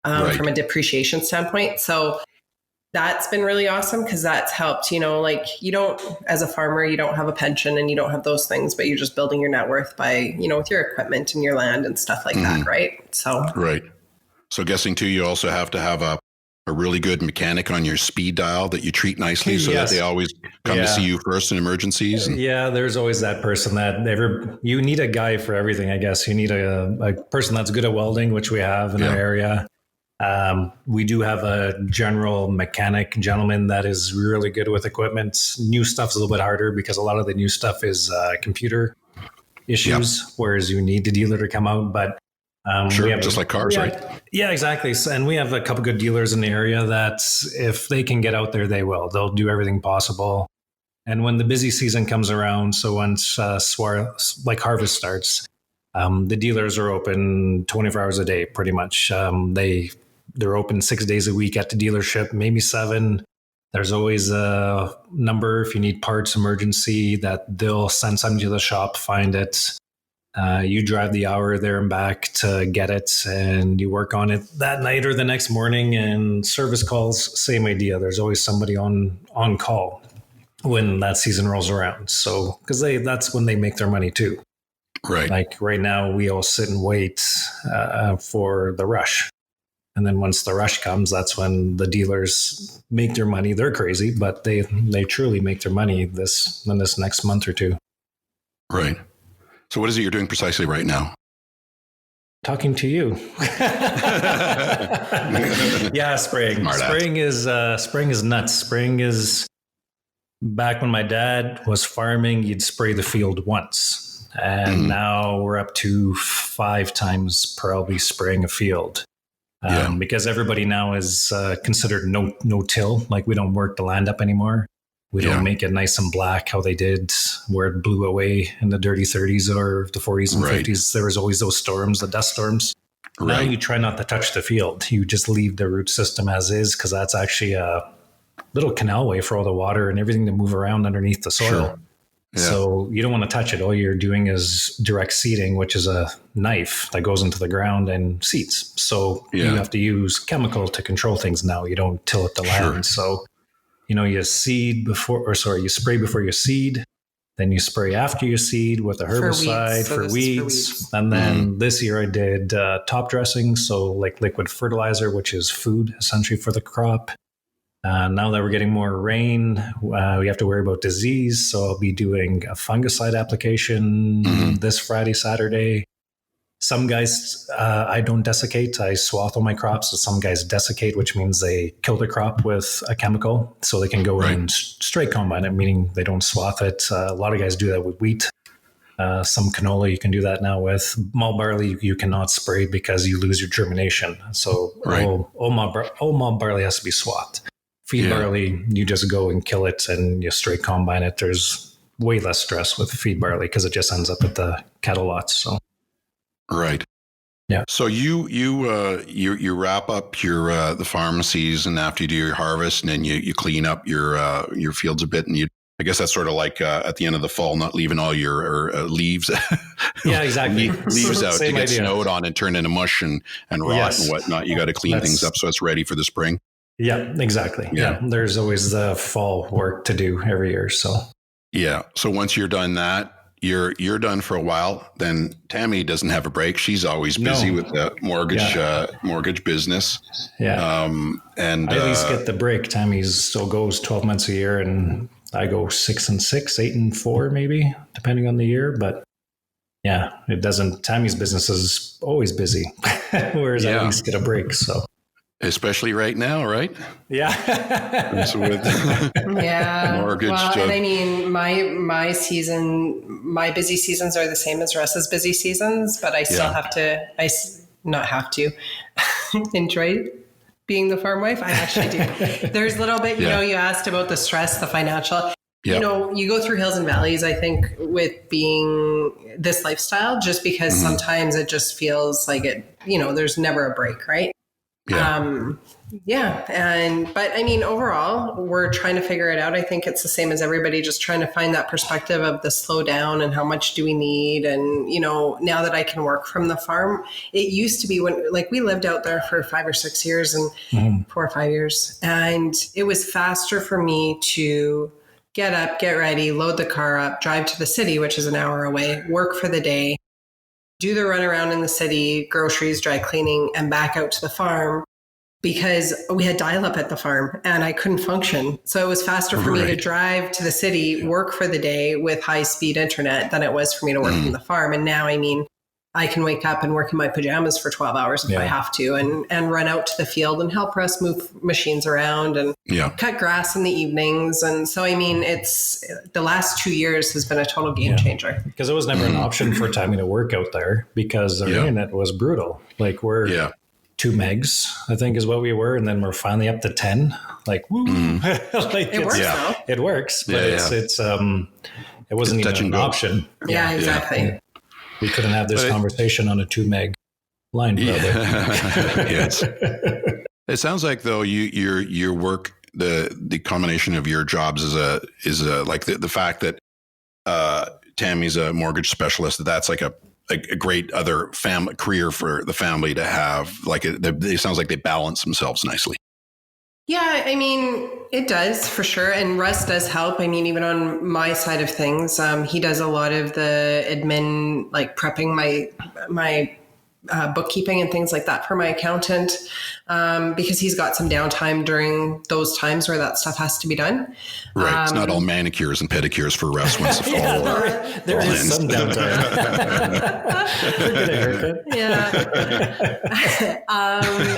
from a depreciation standpoint. So that's been really awesome because that's helped, like you don't, as a farmer, you don't have a pension and you don't have those things, but you're just building your net worth by, with your equipment and your land and stuff like that. Right. So, So guessing too, you also have to have a really good mechanic on your speed dial that you treat nicely so that they always come to see you first in emergencies. Yeah, there's always that person that you need a guy for everything, I guess. You need a person that's good at welding, which we have in our area. We do have a general mechanic gentleman that is really good with equipment. New stuff's a little bit harder because a lot of the new stuff is computer issues, whereas you need the dealer to come out. But just like cars, right? Yeah, exactly. And we have a couple good dealers in the area that if they can get out there, they will. They'll do everything possible. And when the busy season comes around, so once harvest starts, the dealers are open 24 hours a day, pretty much. They're open 6 days a week at the dealership, maybe 7. There's always a number if you need parts, emergency, that they'll send somebody to the shop, find it. You drive the hour there and back to get it, and you work on it that night or the next morning. And service calls, same idea. There's always somebody on call when that season rolls around. So, because that's when they make their money too. Right. Like right now, we all sit and wait for the rush. And then once the rush comes, that's when the dealers make their money. They're crazy, but they truly make their money in this next month or two. Right. So what is it you're doing precisely right now? Talking to you. Yeah, spraying. Spraying is nuts. Spraying is back when my dad was farming, you'd spray the field once. And now we're up to 5 times probably spraying a field. Because everybody now is considered no-till. Like we don't work the land up anymore. We don't make it nice and black how they did, where it blew away in the dirty 30s or the 40s and 50s. There was always those storms, the dust storms. Now you try not to touch the field. You just leave the root system as is, because that's actually a little canal way for all the water and everything to move around underneath the soil. Sure. Yeah. So you don't want to touch it. All you're doing is direct seeding, which is a knife that goes into the ground and seeds. So you have to use chemical to control things now. You don't till up the land. So you spray before you seed, then you spray after you seed with a herbicide for weeds. And then this year I did top dressing, so like liquid fertilizer, which is food essentially for the crop. Now that we're getting more rain, we have to worry about disease. So I'll be doing a fungicide application this Friday, Saturday. Some guys, I don't desiccate. I swath all my crops. So some guys desiccate, which means they kill the crop with a chemical so they can go in and straight combine it, meaning they don't swath it. A lot of guys do that with wheat. Some canola you can do that now with. Malt barley you cannot spray because you lose your germination. So all malt barley has to be swathed. Feed barley, you just go and kill it and you straight combine it. There's way less stress with feed barley because it just ends up at the cattle lots. So. Right. Yeah. So you wrap up your the pharmacies, and after you do your harvest, and then you clean up your fields a bit, and I guess that's sort of like at the end of the fall, not leaving all your leaves. Yeah, exactly. Leaves out to get idea. snowed on and turn into mush and rot and whatnot. You got to clean things up so it's ready for the spring. Yeah, exactly. Yeah. There's always the fall work to do every year. So. Yeah. So once you're done that, you're done for a while. Then Tammy doesn't have a break. She's always busy with the mortgage business. Yeah. And I at least get the break. Tammy still goes 12 months a year, and I go 6 and 6, 8 and 4, maybe depending on the year. But yeah, it doesn't. Tammy's business is always busy, whereas I at least get a break. So. Especially right now, right? Yeah. Mortgage. Well, and I mean, my busy seasons are the same as Russ's busy seasons, but I still enjoy being the farm wife. I actually do. There's a little bit, you know, you asked about the stress, the financial. You know, you go through hills and valleys, I think, with being this lifestyle, just because sometimes it just feels like it, you know, there's never a break, right? But I mean, overall, we're trying to figure it out. I think it's the same as everybody, just trying to find that perspective of the slow down and how much do we need. And, you know, now that I can work from the farm, it used to be when, like, we lived out there for 5 or 6 years and 4 or 5 years. And it was faster for me to get up, get ready, load the car up, drive to the city, which is an hour away, work for the day, do the run around in the city, groceries, dry cleaning, and back out to the farm, because we had dial up at the farm and I couldn't function. So it was faster for me to drive to the city, work for the day with high speed internet than it was for me to work from the farm. And now, I mean, I can wake up and work in my pajamas for 12 hours if I have to, and run out to the field and help Russ move machines around and cut grass in the evenings. And so, I mean, it's the last 2 years has been a total game changer. Because it was never an option for Tammy to work out there because our internet was brutal. Like we're 2 megs, I think is what we were. And then we're finally up to 10. Like, woo. Like it works though. It works, but it wasn't even an option. Yeah, exactly. We couldn't have this conversation on a 2 meg line, probably. Yes. It sounds like though your work, the combination of your jobs is like the fact that Tammy's a mortgage specialist. That's like a great other family career for the family to have. Like it sounds like they balance themselves nicely. Yeah, I mean, it does for sure. And Russ does help. I mean, even on my side of things, he does a lot of the admin, like prepping my bookkeeping and things like that for my accountant, because he's got some downtime during those times where that stuff has to be done. Right. It's not all manicures and pedicures for Russ once the fall. There is some downtime. Get a haircut.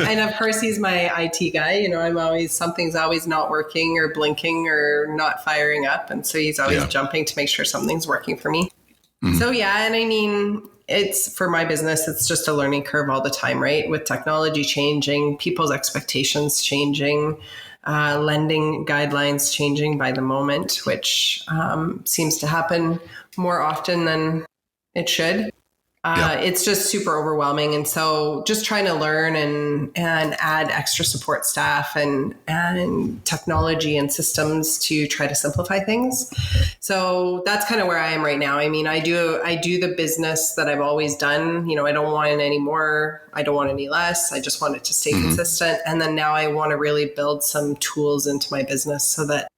And of course, he's my IT guy. You know, something's always not working or blinking or not firing up. And so he's always jumping to make sure something's working for me. So, and I mean, it's for my business, it's just a learning curve all the time, right? With technology changing, people's expectations changing, lending guidelines changing by the moment, which seems to happen more often than it should. It's just super overwhelming. And so just trying to learn and add extra support staff and technology and systems to try to simplify things. So that's kind of where I am right now. I mean, I do the business that I've always done. You know, I don't want it any more. I don't want any less. I just want it to stay consistent. And then now I want to really build some tools into my business so that,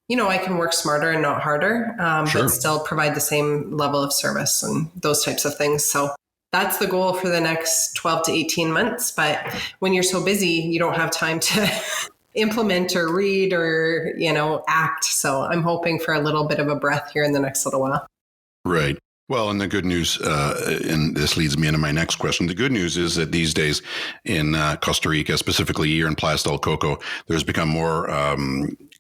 you know, I can work smarter and not harder, but still provide the same level of service and those types of things. So that's the goal for the next 12 to 18 months. But when you're so busy, you don't have time to implement or read or, you know, act. So I'm hoping for a little bit of a breath here in the next little while. Right. Well, and the good news, and this leads me into my next question. The good news is that these days in Costa Rica, specifically here in Plaza del Coco, there's become more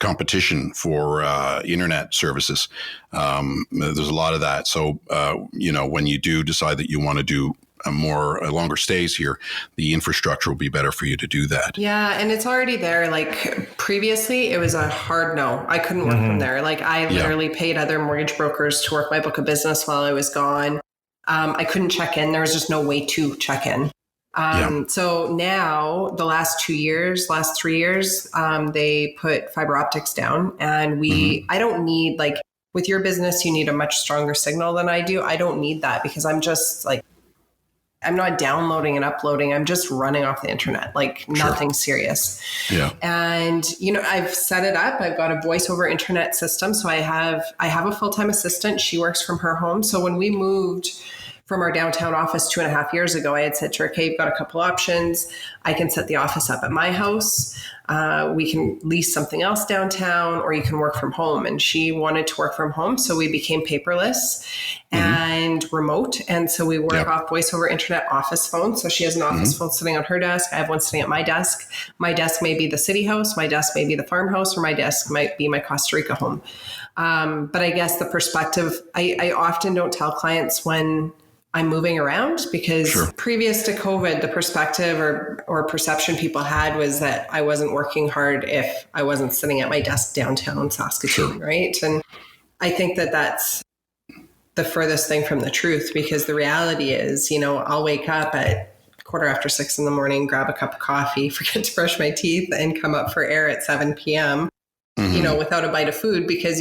competition for internet services. There's a lot of that. So, when you do decide that you want to do longer stays here, the infrastructure will be better for you to do that. Yeah. And it's already there. Like previously it was a hard no. I couldn't work from there. Like I literally paid other mortgage brokers to work my book of business while I was gone. I couldn't check in. There was just no way to check in. So now the last 3 years, they put fiber optics down, and I don't need, like, with your business, you need a much stronger signal than I do. I don't need that because I'm just like, I'm not downloading and uploading. I'm just running off the internet, like nothing serious. Yeah. And, I've set it up. I've got a voice over internet system. So I have a full-time assistant. She works from her home. So when we moved from our downtown office 2.5 years ago, I had said to her, okay, you've got a couple options. I can set the office up at my house. We can lease something else downtown, or you can work from home. And she wanted to work from home. So we became paperless and remote. And so we work off voice over internet office phone. So she has an office phone sitting on her desk. I have one sitting at my desk. My desk may be the city house. My desk may be the farmhouse, or my desk might be my Costa Rica home. But I guess the perspective, I often don't tell clients when I'm moving around, because previous to COVID, the perspective or perception people had was that I wasn't working hard if I wasn't sitting at my desk downtown Saskatoon, right? And I think that that's the furthest thing from the truth, because the reality is, I'll wake up at 6:15 in the morning, grab a cup of coffee, forget to brush my teeth, and come up for air at 7 p.m. Without a bite of food, because,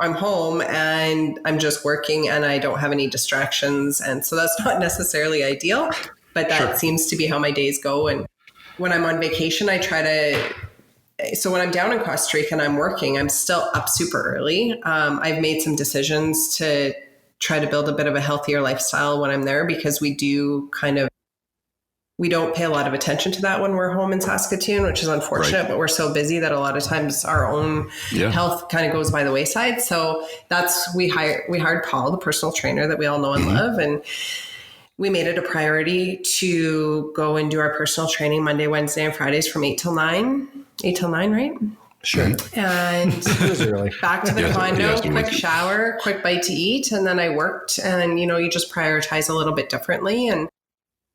I'm home and I'm just working and I don't have any distractions. And so that's not necessarily ideal, but that seems to be how my days go. And when I'm on vacation, so when I'm down in Costa Rica and I'm working, I'm still up super early. I've made some decisions to try to build a bit of a healthier lifestyle when I'm there, because we don't pay a lot of attention to that when we're home in Saskatoon, which is unfortunate, but we're so busy that a lot of times our own health kind of goes by the wayside. So we hired Paul, the personal trainer that we all know and love. And we made it a priority to go and do our personal training Monday, Wednesday, and Fridays from 8 till 9, right? Sure. And back to the condo, quick shower, quick bite to eat. And then I worked, and, you just prioritize a little bit differently. And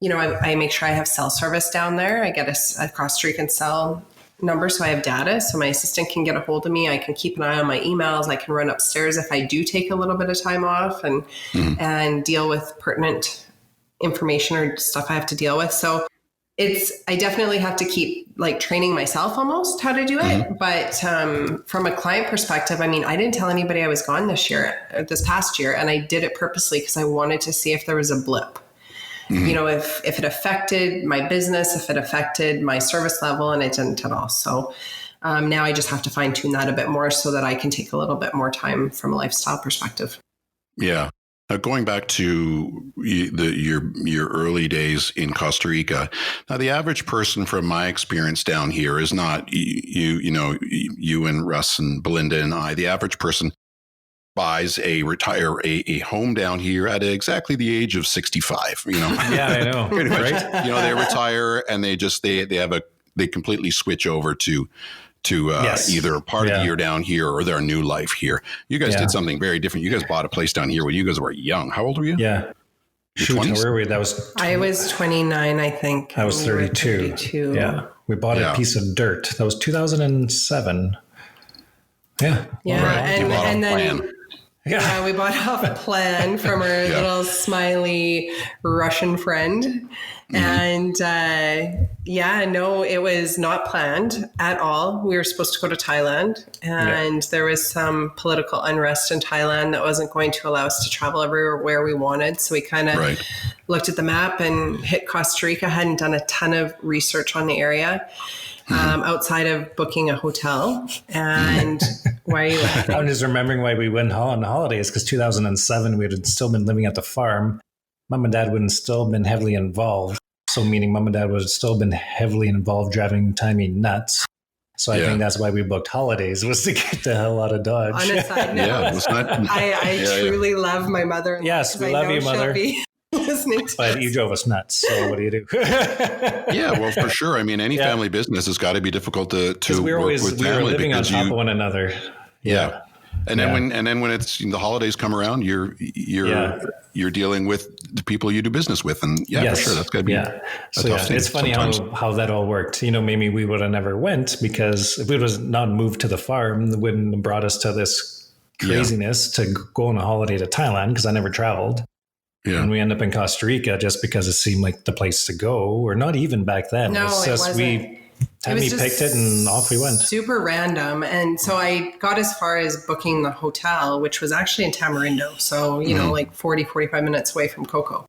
I make sure I have cell service down there. I get a Costa Rican cell number, so I have data, so my assistant can get a hold of me. I can keep an eye on my emails. I can run upstairs if I do take a little bit of time off and deal with pertinent information or stuff I have to deal with. So I definitely have to keep training myself almost how to do it. But from a client perspective, I didn't tell anybody I was gone this past year, and I did it purposely because I wanted to see if there was a blip. If it affected my business, if it affected my service level, and it didn't at all. So now I just have to fine tune that a bit more so that I can take a little bit more time from a lifestyle perspective. Yeah. Going back to your early days in Costa Rica, now the average person, from my experience down here, is not you and Russ and Belinda and I. The average person buys a home down here at exactly the age of 65. Yeah, I know. Pretty much. Right? They retire and they completely switch over to either part of the year down here or their new life here. You guys did something very different. You guys bought a place down here when you guys were young. How old were you? Yeah. Shoot, where were we? I was 29, I think. I was 32. Yeah. We bought a piece of dirt. That was 2007. Yeah. Yeah. And then we bought off a plan from our little smiley Russian friend. And it was not planned at all. We were supposed to go to Thailand, and there was some political unrest in Thailand that wasn't going to allow us to travel everywhere we wanted. So we kind of looked at the map and hit Costa Rica. Hadn't done a ton of research on the area. Outside of booking a hotel. And why are you laughing? I'm just remembering why we went on holidays, because 2007, we had still been living at the farm. Mom and Dad would have still been heavily involved. So meaning Mom and Dad would have still been heavily involved, driving Tammy nuts. So I think that's why we booked holidays, was to get the hell out of Dodge. On a side note, I truly love my mother-in-law. Yes, we love you, Mother. Listening to but you drove us nuts. So what do you do? Yeah, well, for sure. I mean, any family business has got to be difficult to work with family. We were living on top of one another. Yeah. And then when it's the holidays come around, you're dealing with the people you do business with, and for sure that's got to be a tough thing. It's funny how that all worked. Maybe we would have never went, because if it was not moved to the farm, it wouldn't have brought us to this craziness to go on a holiday to Thailand, because I never traveled. Yeah. And we end up in Costa Rica just because it seemed like the place to go, or not even back then. No, it wasn't. Tammy picked it and off we went. Super random. And so I got as far as booking the hotel, which was actually in Tamarindo. So, like 40, 45 minutes away from Coco.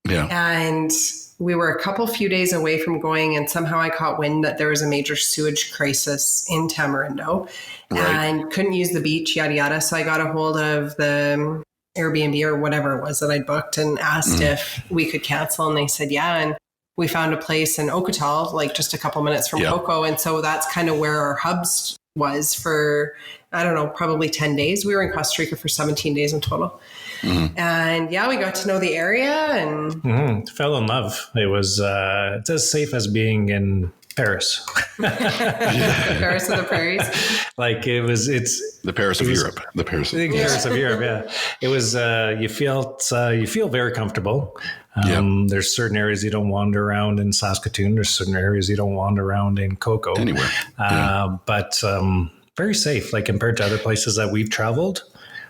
Yeah. And we were a few days away from going, and somehow I caught wind that there was a major sewage crisis in Tamarindo and couldn't use the beach, yada, yada. So I got a hold of the Airbnb or whatever it was that I booked and asked if we could cancel. And they said, yeah. And we found a place in Ocotal, like just a couple minutes from Coco. And so that's kind of where our hubs was for, I don't know, probably 10 days. We were in Costa Rica for 17 days in total. And we got to know the area and fell in love. It was, it's as safe as being in Paris. Paris of the prairies. It's the Paris of Europe. The Paris of Europe. Yeah. It was, you feel very comfortable. There's certain areas you don't wander around in Saskatoon. There's certain areas you don't wander around in Coco. Anywhere. But very safe, like compared to other places that we've traveled.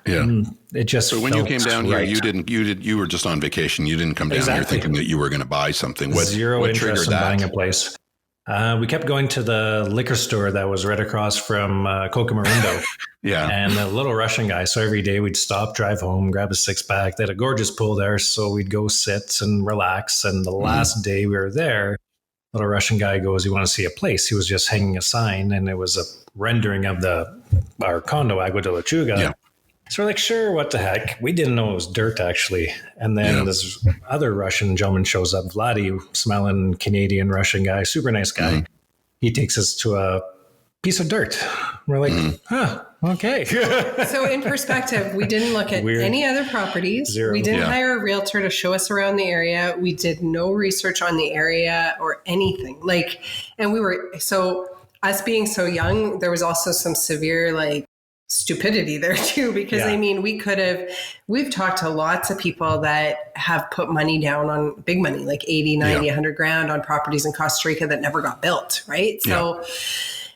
Yeah. It just So when you came down here, you were just on vacation. You didn't come down here thinking that you were going to buy something. Zero interest in buying a place. We kept going to the liquor store that was right across from Cocamarindo. And a little Russian guy. So every day we'd stop, drive home, grab a 6-pack. They had a gorgeous pool there. So we'd go sit and relax. And the last day we were there, little Russian guy goes, "You want to see a place?" He was just hanging a sign, and it was a rendering of our condo, Agua de Lechuga. Yeah. So we're like, sure, what the heck? We didn't know it was dirt, actually. And then this other Russian gentleman shows up, Vladdy, smiling Canadian Russian guy, super nice guy. He takes us to a piece of dirt. We're like, okay. So in perspective, we didn't look at any other properties. Zero. We didn't hire a realtor to show us around the area. We did no research on the area or anything. And we were, so us being so young, there was also some severe, stupidity there too, because we've talked to lots of people that have put money down on big money, like 80, 90, 100 grand on properties in Costa Rica that never got built. Right. So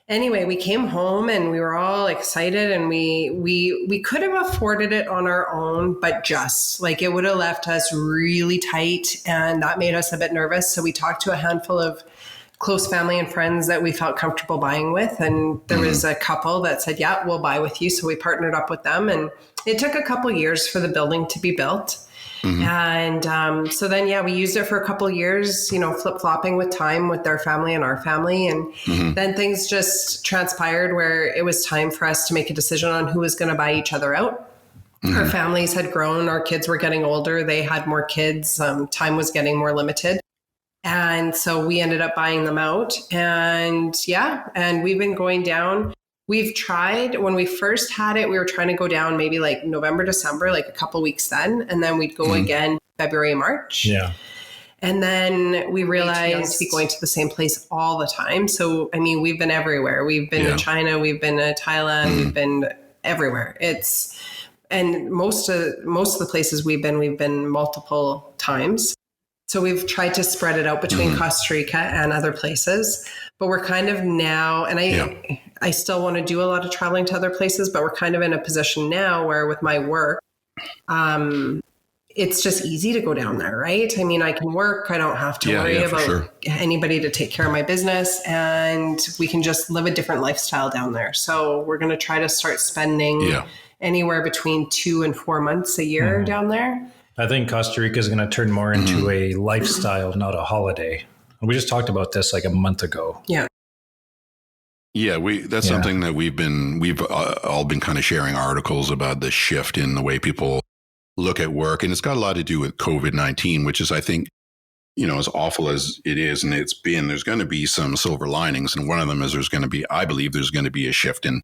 anyway, we came home and we were all excited, and we could have afforded it on our own, but just it would have left us really tight, and that made us a bit nervous. So we talked to a handful of close family and friends that we felt comfortable buying with. And there was a couple that said, yeah, we'll buy with you. So we partnered up with them, and it took a couple years for the building to be built. And so then, we used it for a couple of years, flip-flopping with time with their family and our family. And then things just transpired where it was time for us to make a decision on who was going to buy each other out. Our families had grown. Our kids were getting older. They had more kids. Time was getting more limited. And so we ended up buying them out, and we've been going down. We've tried, when we first had it, we were trying to go down maybe November, December, a couple weeks then. And then we'd go again February, March. Yeah. And then we realized we'd be going to the same place all the time. So, we've been everywhere. We've been to China, we've been to Thailand, we've been everywhere. And most of the places we've been multiple times. So we've tried to spread it out between Costa Rica and other places, but we're kind of now, and I still want to do a lot of traveling to other places, but we're kind of in a position now where with my work, it's just easy to go down there, right? I can work. I don't have to worry about anybody to take care of my business, and we can just live a different lifestyle down there. So we're going to try to start spending anywhere between 2 and 4 months a year down there. I think Costa Rica is going to turn more into a lifestyle, not a holiday. We just talked about this a month ago. Yeah. Yeah, that's something that we've all been kind of sharing articles about the shift in the way people look at work. And it's got a lot to do with COVID-19, which is, I think, as awful as it is, and it's been, there's going to be some silver linings. And one of them is I believe there's going to be a shift in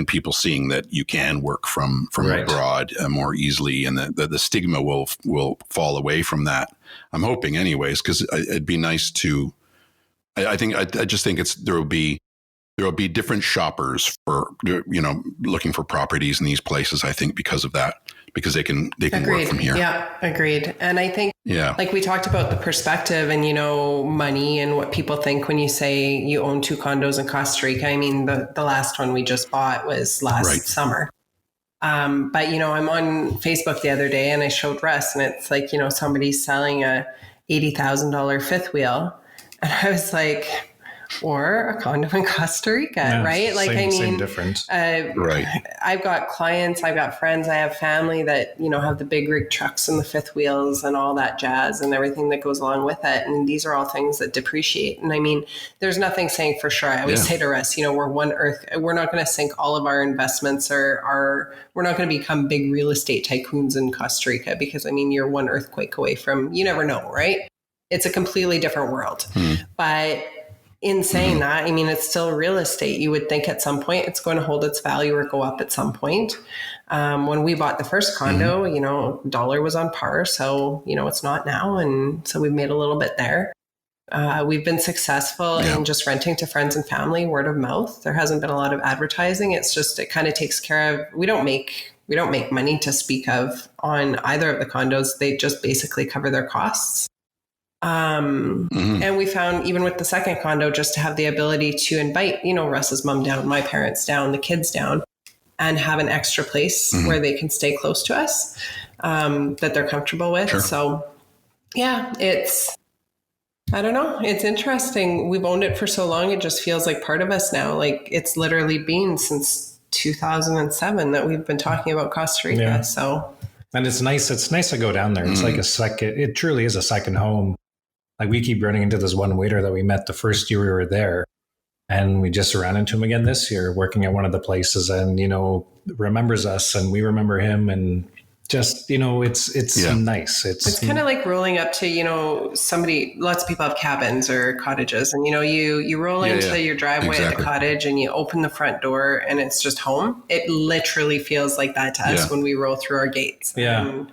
people seeing that you can work from right. abroad more easily, and the stigma will fall away from that. I'm hoping anyways, because it'd be nice to, I just think there will be different shoppers for, looking for properties in these places, I think, because of that, because they can work from here. Yeah, agreed. And I think, like we talked about the perspective and, money and what people think when you say you own 2 condos in Costa Rica. I mean, the last one we just bought was last summer. But, I'm on Facebook the other day and I showed Russ, and it's like, somebody's selling a $80,000 fifth wheel. And I was like, or a condo in Costa Rica, right? Like, same difference. Right. I've got clients, I've got friends, I have family that, have the big rig trucks and the fifth wheels and all that jazz and everything that goes along with it. And these are all things that depreciate. And I mean, there's nothing saying for sure. I always say to Russ, we're one earth. We're not going to sink all of our investments we're not going to become big real estate tycoons in Costa Rica, because I mean, you're one earthquake away from, you never know, right? It's a completely different world. But in saying that, I mean, it's still real estate. You would think at some point it's going to hold its value or go up at some point. When we bought the first condo, dollar was on par. So, it's not now. And so we've made a little bit there. We've been successful in just renting to friends and family, word of mouth. There hasn't been a lot of advertising. It's just, it kind of takes care of, we don't make money to speak of on either of the condos. They just basically cover their costs. And we found, even with the second condo, just to have the ability to invite, Russ's mom down, my parents down, the kids down, and have an extra place where they can stay close to us, that they're comfortable with. Sure. So yeah, I don't know. It's interesting. We've owned it for so long. It just feels like part of us now. Like, it's literally been since 2007 that we've been talking about Costa Rica. Yeah. So, and it's nice to go down there. It's like it truly is a second home. Like, we keep running into this one waiter that we met the first year we were there, and we just ran into him again this year working at one of the places, and, remembers us and we remember him, and just, it's nice. It's kind of like rolling up to, lots of people have cabins or cottages, and, you roll into your driveway at the cottage and you open the front door and it's just home. It literally feels like that to us when we roll through our gates. Yeah.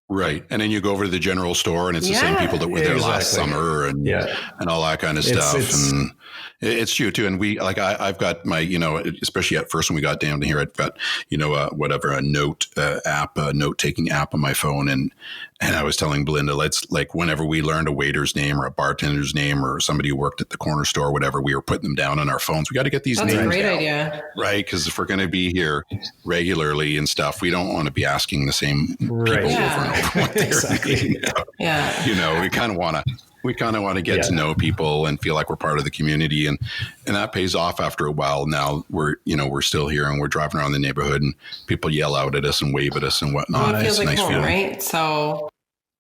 Right. And then you go over to the general store and it's the same people that were there last summer and all that kind of stuff. And it's true too. And I've got my, especially at first when we got down to here, I've got, a note app, a note taking app on my phone. And I was telling Belinda, let's, like, whenever we learned a waiter's name or a bartender's name or somebody who worked at the corner store, whatever, we were putting them down on our phones. We got to get these names down. That's a great idea. Right. Because if we're going to be here regularly and stuff, we don't want to be asking the same people over and over what they're eating. We kind of want to get to know people and feel like we're part of the community, and that pays off after a while. Now we're still here and we're driving around the neighborhood and people yell out at us and wave at us and whatnot. Well, it feels like home, right? So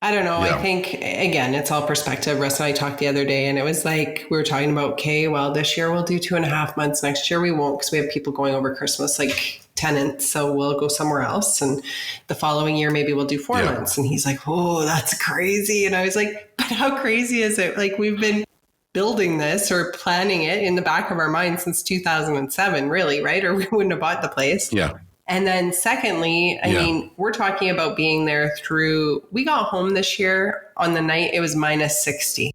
I don't know. Yeah. I think, again, it's all perspective. Russ and I talked the other day and it was like, we were talking about, okay, well, this year we'll do 2.5 months. Next year we won't, because we have people going over Christmas, like tenants. So we'll go somewhere else. And the following year, maybe we'll do 4 months. And he's like, oh, that's crazy. And I was like, but how crazy is it? Like, we've been building this or planning it in the back of our mind since 2007, really, right? Or we wouldn't have bought the place. Yeah. And then secondly, I mean, we're talking about being there we got home this year on the night it was -60.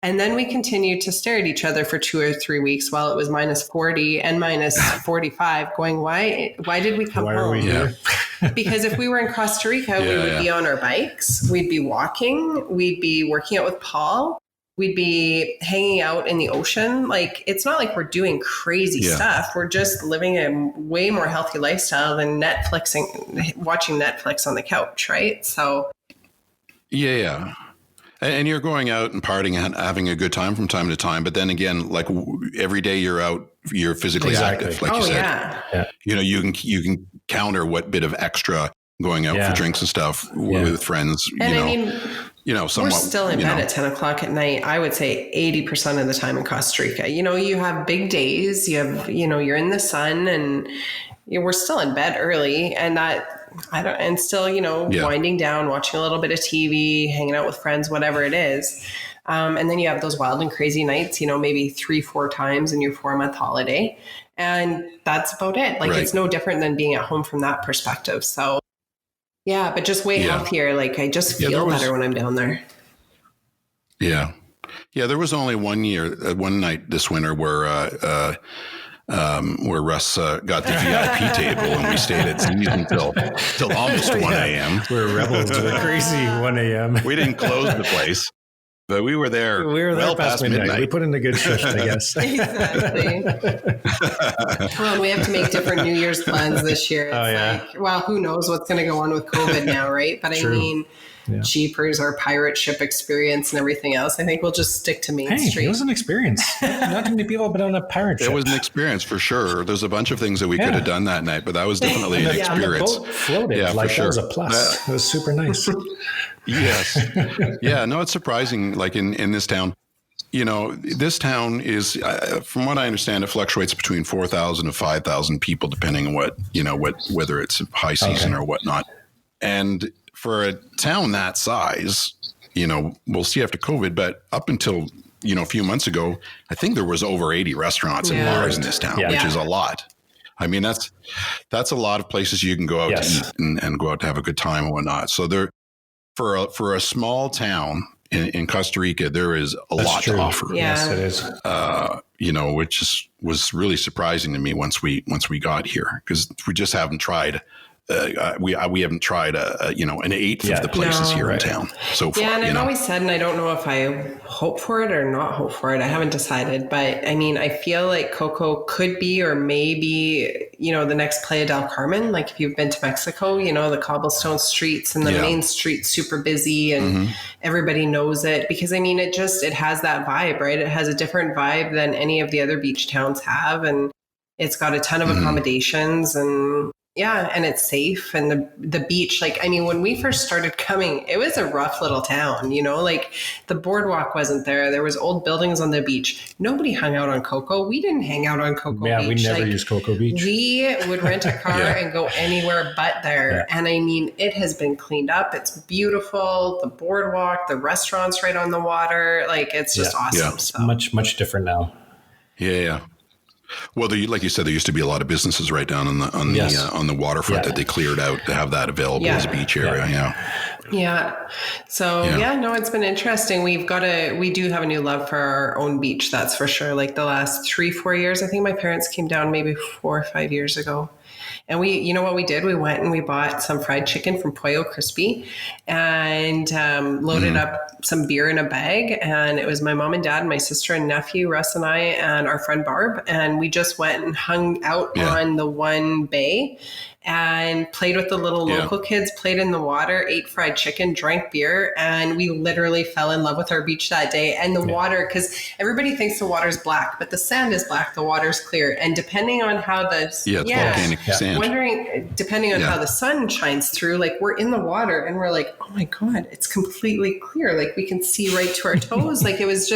And then we continued to stare at each other for 2 or 3 weeks while it was -40 and -45, going, why did we come home? Are we here? Because if we were in Costa Rica, we would be on our bikes, we'd be walking, we'd be working out with Paul, we'd be hanging out in the ocean. Like, it's not like we're doing crazy stuff. We're just living a way more healthy lifestyle than watching Netflix on the couch, right? So. Yeah. And you're going out and partying and having a good time from time to time. But then again, like, every day you're out, you're physically active, like you said. Yeah. You can counter what bit of extra going out for drinks and stuff with friends. Somewhat, we're still in bed at 10 o'clock at night. I would say 80% of the time in Costa Rica. You have big days. You have, you're in the sun, and we're still in bed early, and that and still, winding down, watching a little bit of TV, hanging out with friends, whatever it is. And then you have those wild and crazy nights, maybe 3-4 times in your 4-month holiday. And that's about it. Like, it's no different than being at home from that perspective. So yeah, but just way healthier. Like, I just feel better when I'm down there. Yeah. Yeah. There was only one night this winter where Russ got the VIP table and we stayed at Z's until almost 1 a.m. We're rebels to the crazy 1 a.m. We didn't close the place, but we were there. Well past midnight. We put in a good shift, I guess. Exactly. Well, we have to make different New Year's plans this year. It's well, who knows what's going to go on with COVID now, right? But I mean, Jeepers, our pirate ship experience and everything else. I think we'll just stick to Main Street. It was an experience. Not too many people have been on a pirate ship. It was an experience for sure. There's a bunch of things that we could have done that night, but that was definitely an experience. The boat floated. Yeah, like, for sure. That was a plus. It was super nice. Yes. Yeah, no, it's surprising. Like in this town, this town is, from what I understand, it fluctuates between 4,000 and 5,000 people, depending on whether it's high season or whatnot. And for a town that size, we'll see after COVID, but up until, a few months ago, I think there was over 80 restaurants and bars in this town, which is a lot. I mean, that's a lot of places you can go out to eat and go out to have a good time and whatnot. So for a small town in Costa Rica, there is a lot to offer. Yeah. Yes, it is. Which was really surprising to me once we got here, because we just haven't tried. We haven't tried an eighth of the places here in town so far. Yeah, and I've always said, and I don't know if I hope for it or not hope for it. I haven't decided, but I mean, I feel like Coco could be, or maybe, the next Playa del Carmen. Like, if you've been to Mexico, the cobblestone streets and the main street's super busy and everybody knows it, because I mean, it has that vibe, right? It has a different vibe than any of the other beach towns have, and it's got a ton of accommodations and it's safe. And the beach, like, I mean, when we first started coming, it was a rough little town, like the boardwalk wasn't there. There was old buildings on the beach. Nobody hung out on Coco. We didn't hang out on Coco Beach. Yeah, we never used Coco Beach. We would rent a car and go anywhere but there. Yeah. And I mean, it has been cleaned up. It's beautiful. The boardwalk, the restaurants right on the water. Like, it's just awesome. Yeah. So. Much, much different now. Yeah. Well, like you said, there used to be a lot of businesses right down on the waterfront that they cleared out to have that available as a beach area. Yeah. So it's been interesting. We do have a new love for our own beach. That's for sure. Like, the last 3-4 years, I think my parents came down maybe 4 or 5 years ago. And you know what we did? We went and we bought some fried chicken from Pollo Crispy and loaded up some beer in a bag. And it was my mom and dad and my sister and nephew, Russ and I, and our friend Barb. And we just went and hung out on the one bay and played with the little local kids, played in the water, ate fried chicken, drank beer. And we literally fell in love with our beach that day. And the water, because everybody thinks the water's black, but the sand is black, the water's clear. And depending on how it's volcanic sand. Depending on how the sun shines through, like, we're in the water and we're like, oh my God, it's completely clear. Like, we can see right to our toes. Like, it was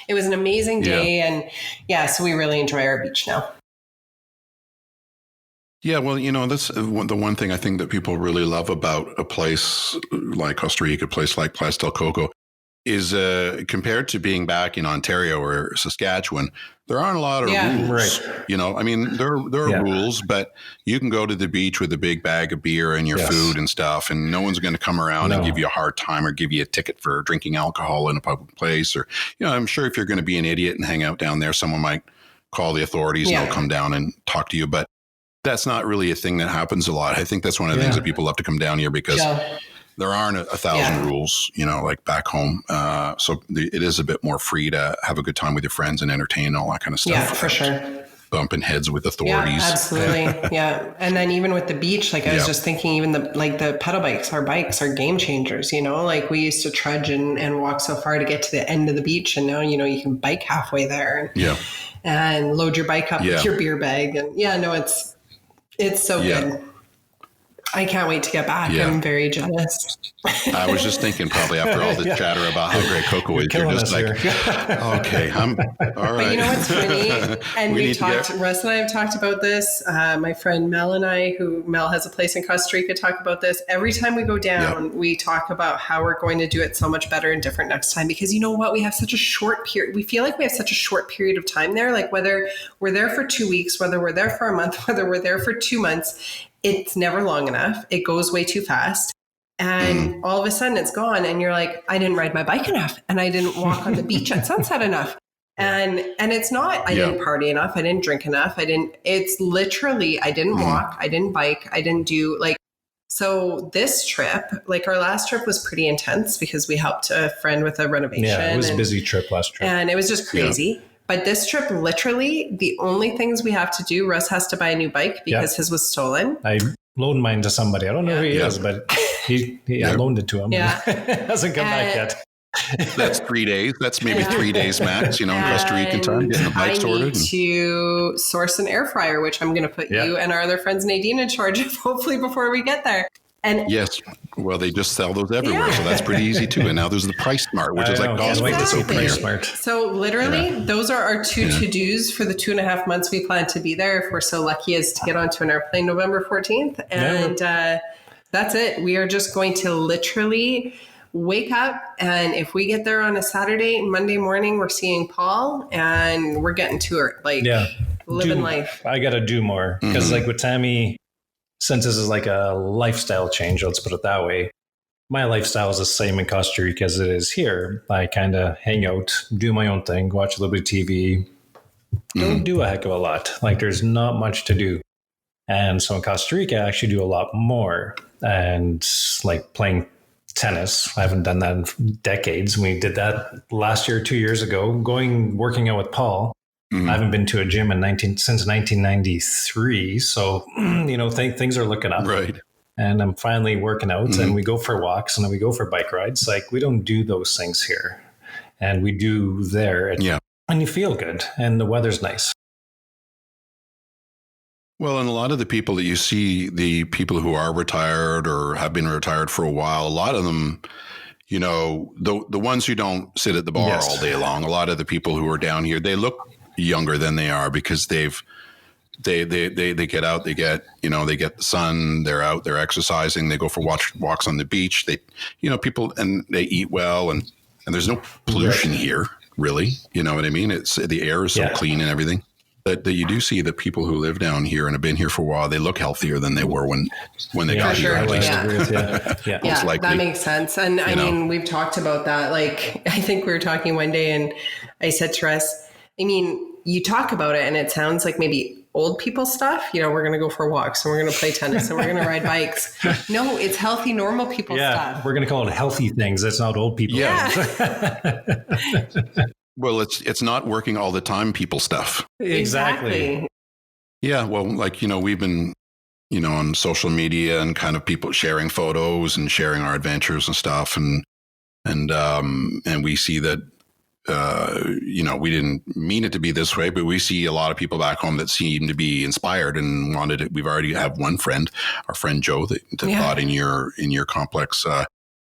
an amazing day. And so we really enjoy our beach now. Yeah, well, that's the one thing I think that people really love about a place like Costa Rica, a place like Place del Coco, is compared to being back in Ontario or Saskatchewan, there aren't a lot of rules. Right. I mean, there are rules, but you can go to the beach with a big bag of beer and your food and stuff, and no one's going to come around and give you a hard time or give you a ticket for drinking alcohol in a public place. Or, I'm sure if you're going to be an idiot and hang out down there, someone might call the authorities and they'll come down and talk to you. But that's not really a thing that happens a lot. I think that's one of the things that people love to come down here, because there aren't 1,000 rules, like back home. So it is a bit more free to have a good time with your friends and entertain and all that kind of stuff. Yeah, for sure. Bumping heads with authorities. Yeah, absolutely. And then even with the beach, like, I was just thinking, even the pedal bikes, our bikes are game changers, like, we used to trudge and walk so far to get to the end of the beach. And now, you can bike halfway there and load your bike up with your beer bag. And it's so good. I can't wait to get back. Yeah. I'm very jealous. I was just thinking probably after all the chatter about how great cocoa is, you're just like, okay, I'm all right. But you know what's funny? And Russ and I have talked about this. My friend Mel and I, Mel has a place in Costa Rica, talk about this. Every time we go down, we talk about how we're going to do it so much better and different next time. Because you know what? We have such a short period. We feel like we have such a short period of time there. Like whether we're there for 2 weeks, whether we're there for a month, whether we're there for 2 months, it's never long enough. It goes way too fast. And all of a sudden it's gone. And you're like, I didn't ride my bike enough. And I didn't walk on the beach at sunset enough. And it's not, I didn't party enough. I didn't drink enough. It's literally, I didn't walk. I didn't bike. I didn't do so this trip, like our last trip was pretty intense because we helped a friend with a renovation. Yeah, it was a busy trip last trip. And it was just crazy. Yeah. But this trip, literally, the only things we have to do, Russ has to buy a new bike because his was stolen. I loaned mine to somebody. I don't know who he is, but I loaned it to him. Yeah. Hasn't come back yet. That's 3 days. That's maybe 3 days max, in Costa Rican time, getting the bike sorted. I need to source an air fryer, which I'm going to put you and our other friends Nadine in charge of, hopefully before we get there. And yes, well, they just sell those everywhere, so that's pretty easy too. And now there's the Price Smart, which is like gospel. So literally, those are our two to-dos for the 2.5 months we plan to be there. If we're so lucky as to get onto an airplane November 14th, and that's it. We are just going to literally wake up, and if we get there on a Saturday, Monday morning, we're seeing Paul, and we're getting to her, living life. I got to do more because, with Tammy. Since this is like a lifestyle change, let's put it that way, my lifestyle is the same in Costa Rica as it is here. I kind of hang out, do my own thing, watch a little bit of TV, don't do a heck of a lot. There's not much to do. And so in Costa Rica, I actually do a lot more. And playing tennis, I haven't done that in decades. We did that last year, 2 years ago, working out with Paul. I haven't been to a gym since 1993. So, things are looking up. Right. And I'm finally working out and we go for walks and then we go for bike rides. We don't do those things here. And we do there. And you feel good and the weather's nice. Well, and a lot of the people that you see, the people who are retired or have been retired for a while, a lot of them, the ones who don't sit at the bar all day long, a lot of the people who are down here, they look younger than they are because they get out, they get the sun, they're out, they're exercising, they go for walks on the beach, people, and they eat well, and there's no pollution here, really. You know what I mean? It's the air is so clean and everything. But you do see that people who live down here and have been here for a while, they look healthier than they were when they got here. At least. That makes sense. And I mean, we've talked about that. I think we were talking one day, and I said to us, you talk about it and it sounds like maybe old people stuff. We're going to go for walks and we're going to play tennis and we're going to ride bikes. No, it's healthy, normal people stuff. We're going to call it healthy things. It's not old people. Yeah. Well, it's not working all the time people stuff. Exactly. Yeah. Well, we've been, on social media and kind of people sharing photos and sharing our adventures and stuff. And we see that, we didn't mean it to be this way, but we see a lot of people back home that seem to be inspired and wanted it. We've already have one friend, our friend Joe, that bought in your complex,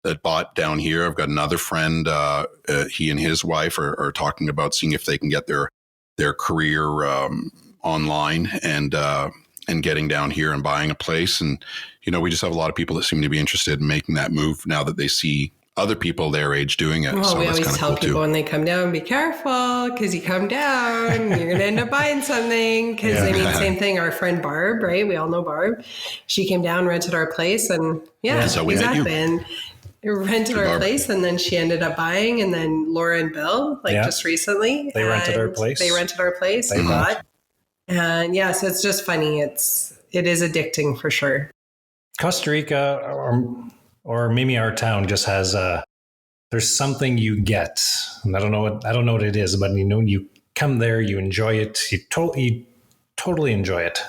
that bought down here. I've got another friend, he and his wife are talking about seeing if they can get their career online and getting down here and buying a place. And, we just have a lot of people that seem to be interested in making that move now that they see other people their age doing it. Well, so we always tell people when they come down, be careful, because you come down, you're going to end up buying something. Because same thing. Our friend Barb, right? We all know Barb. She came down, rented our place, and exactly. And rented our place, and then she ended up buying. And then Laura and Bill, just recently, they rented our place. They bought, and so it's just funny. It is addicting for sure. Costa Rica, or maybe our town just has there's something you get, and I don't know what it is, but you come there, you enjoy it, you totally enjoy it.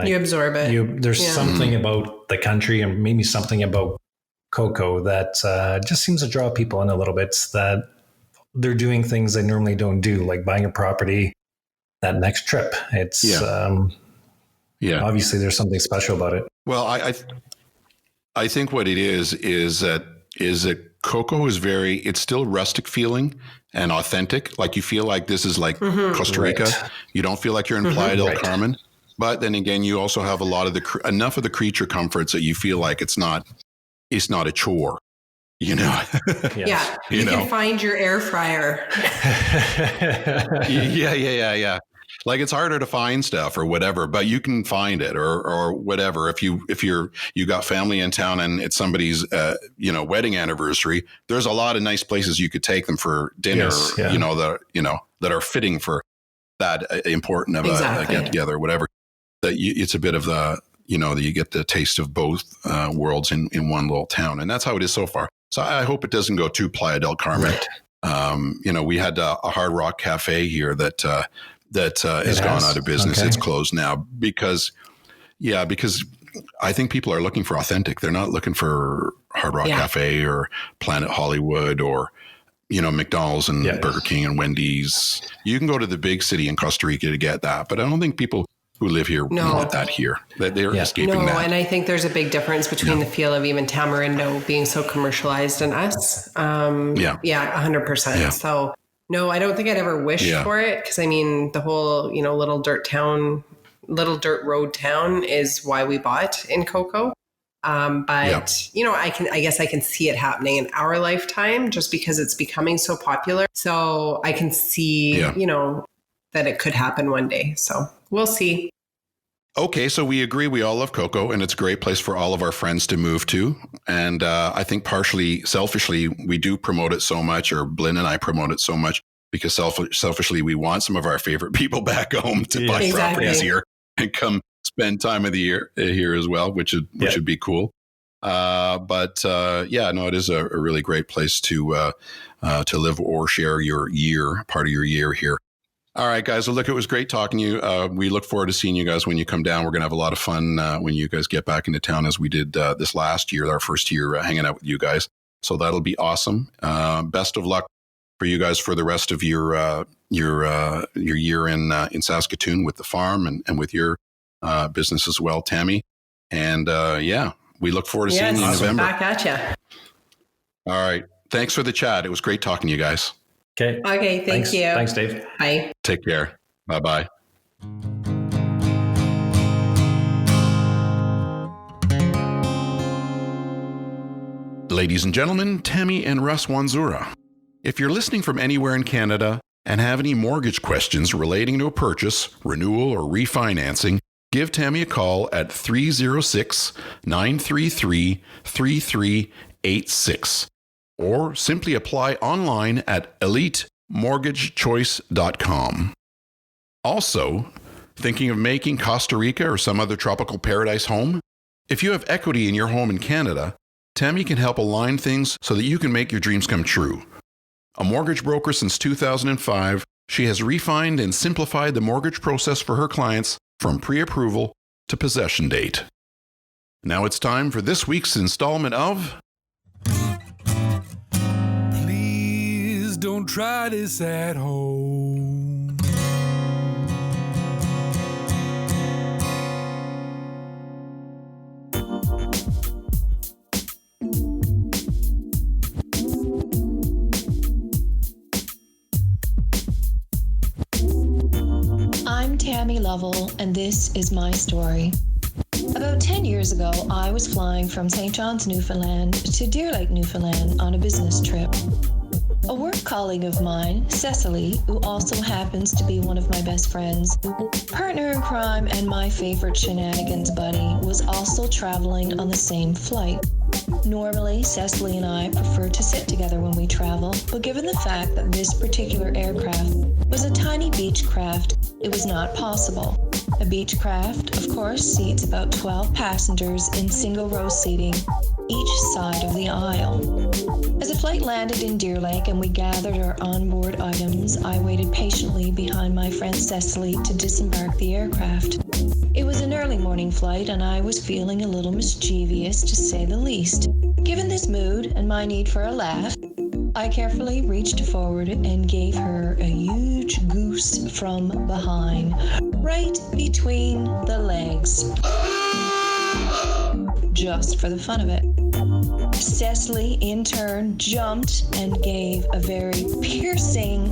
You absorb it. There's something about the country, and maybe something about cocoa that just seems to draw people in a little bit. That they're doing things they normally don't do, like buying a property. That next trip, it's obviously there's something special about it. Well, I think what it is that cocoa is it's still rustic feeling and authentic. Like you feel like this is like Costa Rica. Right. You don't feel like you're in Playa del Carmen. But then again, you also have a lot of enough of the creature comforts that you feel like it's not a chore. Yes. Yeah. You can find your air fryer. Yeah. Like it's harder to find stuff or whatever, but you can find it or whatever. If you got family in town and it's somebody's wedding anniversary, there's a lot of nice places you could take them for dinner. Yes, yeah. That are fitting for that important of a get together or whatever. It's a bit of the you get the taste of both worlds in one little town, and that's how it is so far. So I hope it doesn't go too Playa del Carmen. Right. We had a Hard Rock Cafe here that has gone out of business. Okay. It's closed now because I think people are looking for authentic. They're not looking for Hard Rock Cafe or Planet Hollywood or McDonald's and Burger King and Wendy's. You can go to the big city in Costa Rica to get that, but I don't think people who live here want that here. They're escaping that. And I think there's a big difference between the feel of even Tamarindo being so commercialized and us. 100%. Yeah. So no, I don't think I'd ever wish for it because I mean the whole little dirt road town is why we bought in Cocoa. I guess I can see it happening in our lifetime just because it's becoming so popular. So I can see that it could happen one day. So we'll see. Okay, so we agree we all love Cocoa, and it's a great place for all of our friends to move to. And I think partially selfishly, we do promote it so much, or Blynn and I promote it so much, because selfishly, we want some of our favorite people back home to buy properties here and come spend time of the year here as well, which would be cool. It is a really great place to live or share part of your year here. All right, guys. Well, look, it was great talking to you. We look forward to seeing you guys when you come down. We're going to have a lot of fun when you guys get back into town, as we did this last year, our first year hanging out with you guys. So that'll be awesome. Best of luck for you guys for the rest of your year in Saskatoon with the farm and with your business as well, Tammy. And we look forward to seeing you in November. Back at you. All right. Thanks for the chat. It was great talking to you guys. Okay. Thank you. Thanks, Dave. Bye. Take care. Bye-bye. Ladies and gentlemen, Tammy and Russ Wandzura. If you're listening from anywhere in Canada and have any mortgage questions relating to a purchase, renewal, or refinancing, give Tammy a call at 306-933-3386. Or simply apply online at elitemortgagechoice.com. Also, thinking of making Costa Rica or some other tropical paradise home? If you have equity in your home in Canada, Tammy can help align things so that you can make your dreams come true. A mortgage broker since 2005, she has refined and simplified the mortgage process for her clients from pre-approval to possession date. Now it's time for this week's installment of... Don't try this at home. I'm Tammy Lovell, and this is my story. About 10 years ago, I was flying from St. John's, Newfoundland to Deer Lake, Newfoundland on a business trip. A work colleague of mine, Cecily, who also happens to be one of my best friends, partner in crime and my favorite shenanigans buddy, was also traveling on the same flight. Normally, Cecily and I prefer to sit together when we travel, but given the fact that this particular aircraft was a tiny Beechcraft, it was not possible. A Beechcraft, of course, seats about 12 passengers in single-row seating, each side of the aisle. As the flight landed in Deer Lake and we gathered our onboard items, I waited patiently behind my friend Cecily to disembark the aircraft. It was an early morning flight and I was feeling a little mischievous, to say the least. Given this mood and my need for a laugh, I carefully reached forward and gave her a huge goose from behind, right between the legs. just for the fun of it. Cecily, in turn, jumped and gave a very piercing,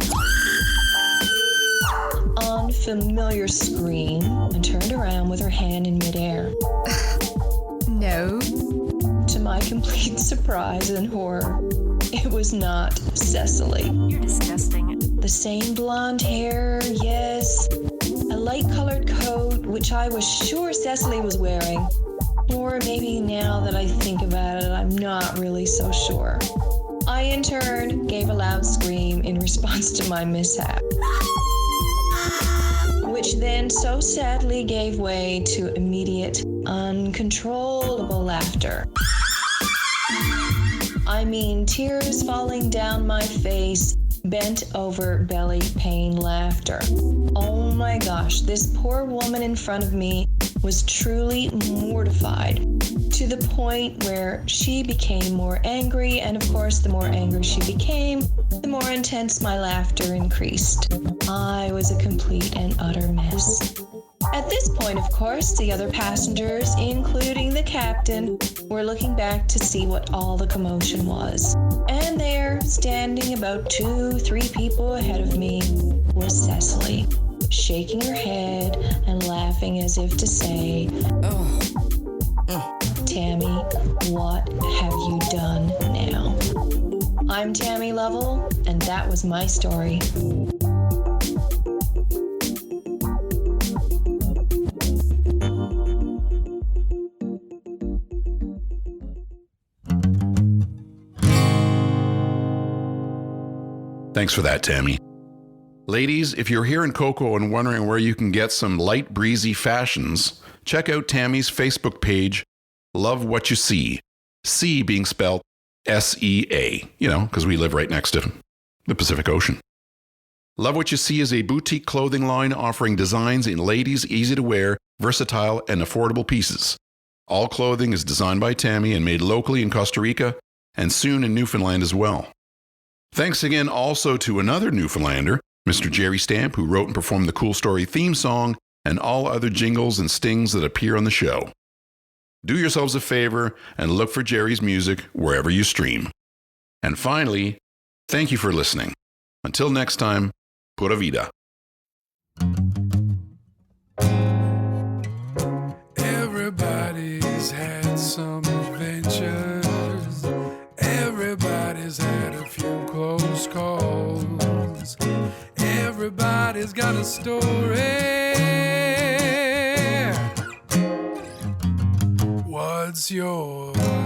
unfamiliar scream and turned around with her hand in midair. No. To my complete surprise and horror, it was not Cecily. You're disgusting. The same blonde hair, yes. A light-colored coat, which I was sure Cecily was wearing. Or maybe now that I think about it, I'm not really so sure. I, in turn, gave a loud scream in response to my mishap, which then so sadly gave way to immediate, uncontrollable laughter. I mean, tears falling down my face, bent over belly pain laughter. Oh my gosh, this poor woman in front of me was truly mortified to the point where she became more angry, and of course, the more angry she became, the more intense my laughter increased. I was a complete and utter mess. At this point, of course, the other passengers, including the captain, were looking back to see what all the commotion was. And there, standing about 2-3 people ahead of me, was Cecily, shaking her head and laughing as if to say, Tammy, what have you done now? I'm Tammy Lovell, and that was my story. Thanks for that, Tammy. Ladies, if you're here in Cocoa and wondering where you can get some light, breezy fashions, check out Tammy's Facebook page, Love What You See. C being spelled S-E-A, because we live right next to the Pacific Ocean. Love What You See is a boutique clothing line offering designs in ladies' easy-to-wear, versatile, and affordable pieces. All clothing is designed by Tammy and made locally in Costa Rica and soon in Newfoundland as well. Thanks again also to another Newfoundlander, Mr. Jerry Stamp, who wrote and performed the Cool Story theme song and all other jingles and stings that appear on the show. Do yourselves a favor and look for Jerry's music wherever you stream. And finally, thank you for listening. Until next time, pura vida. Everybody's had some adventures. Everybody's had a few close calls. Everybody's got a story. What's yours?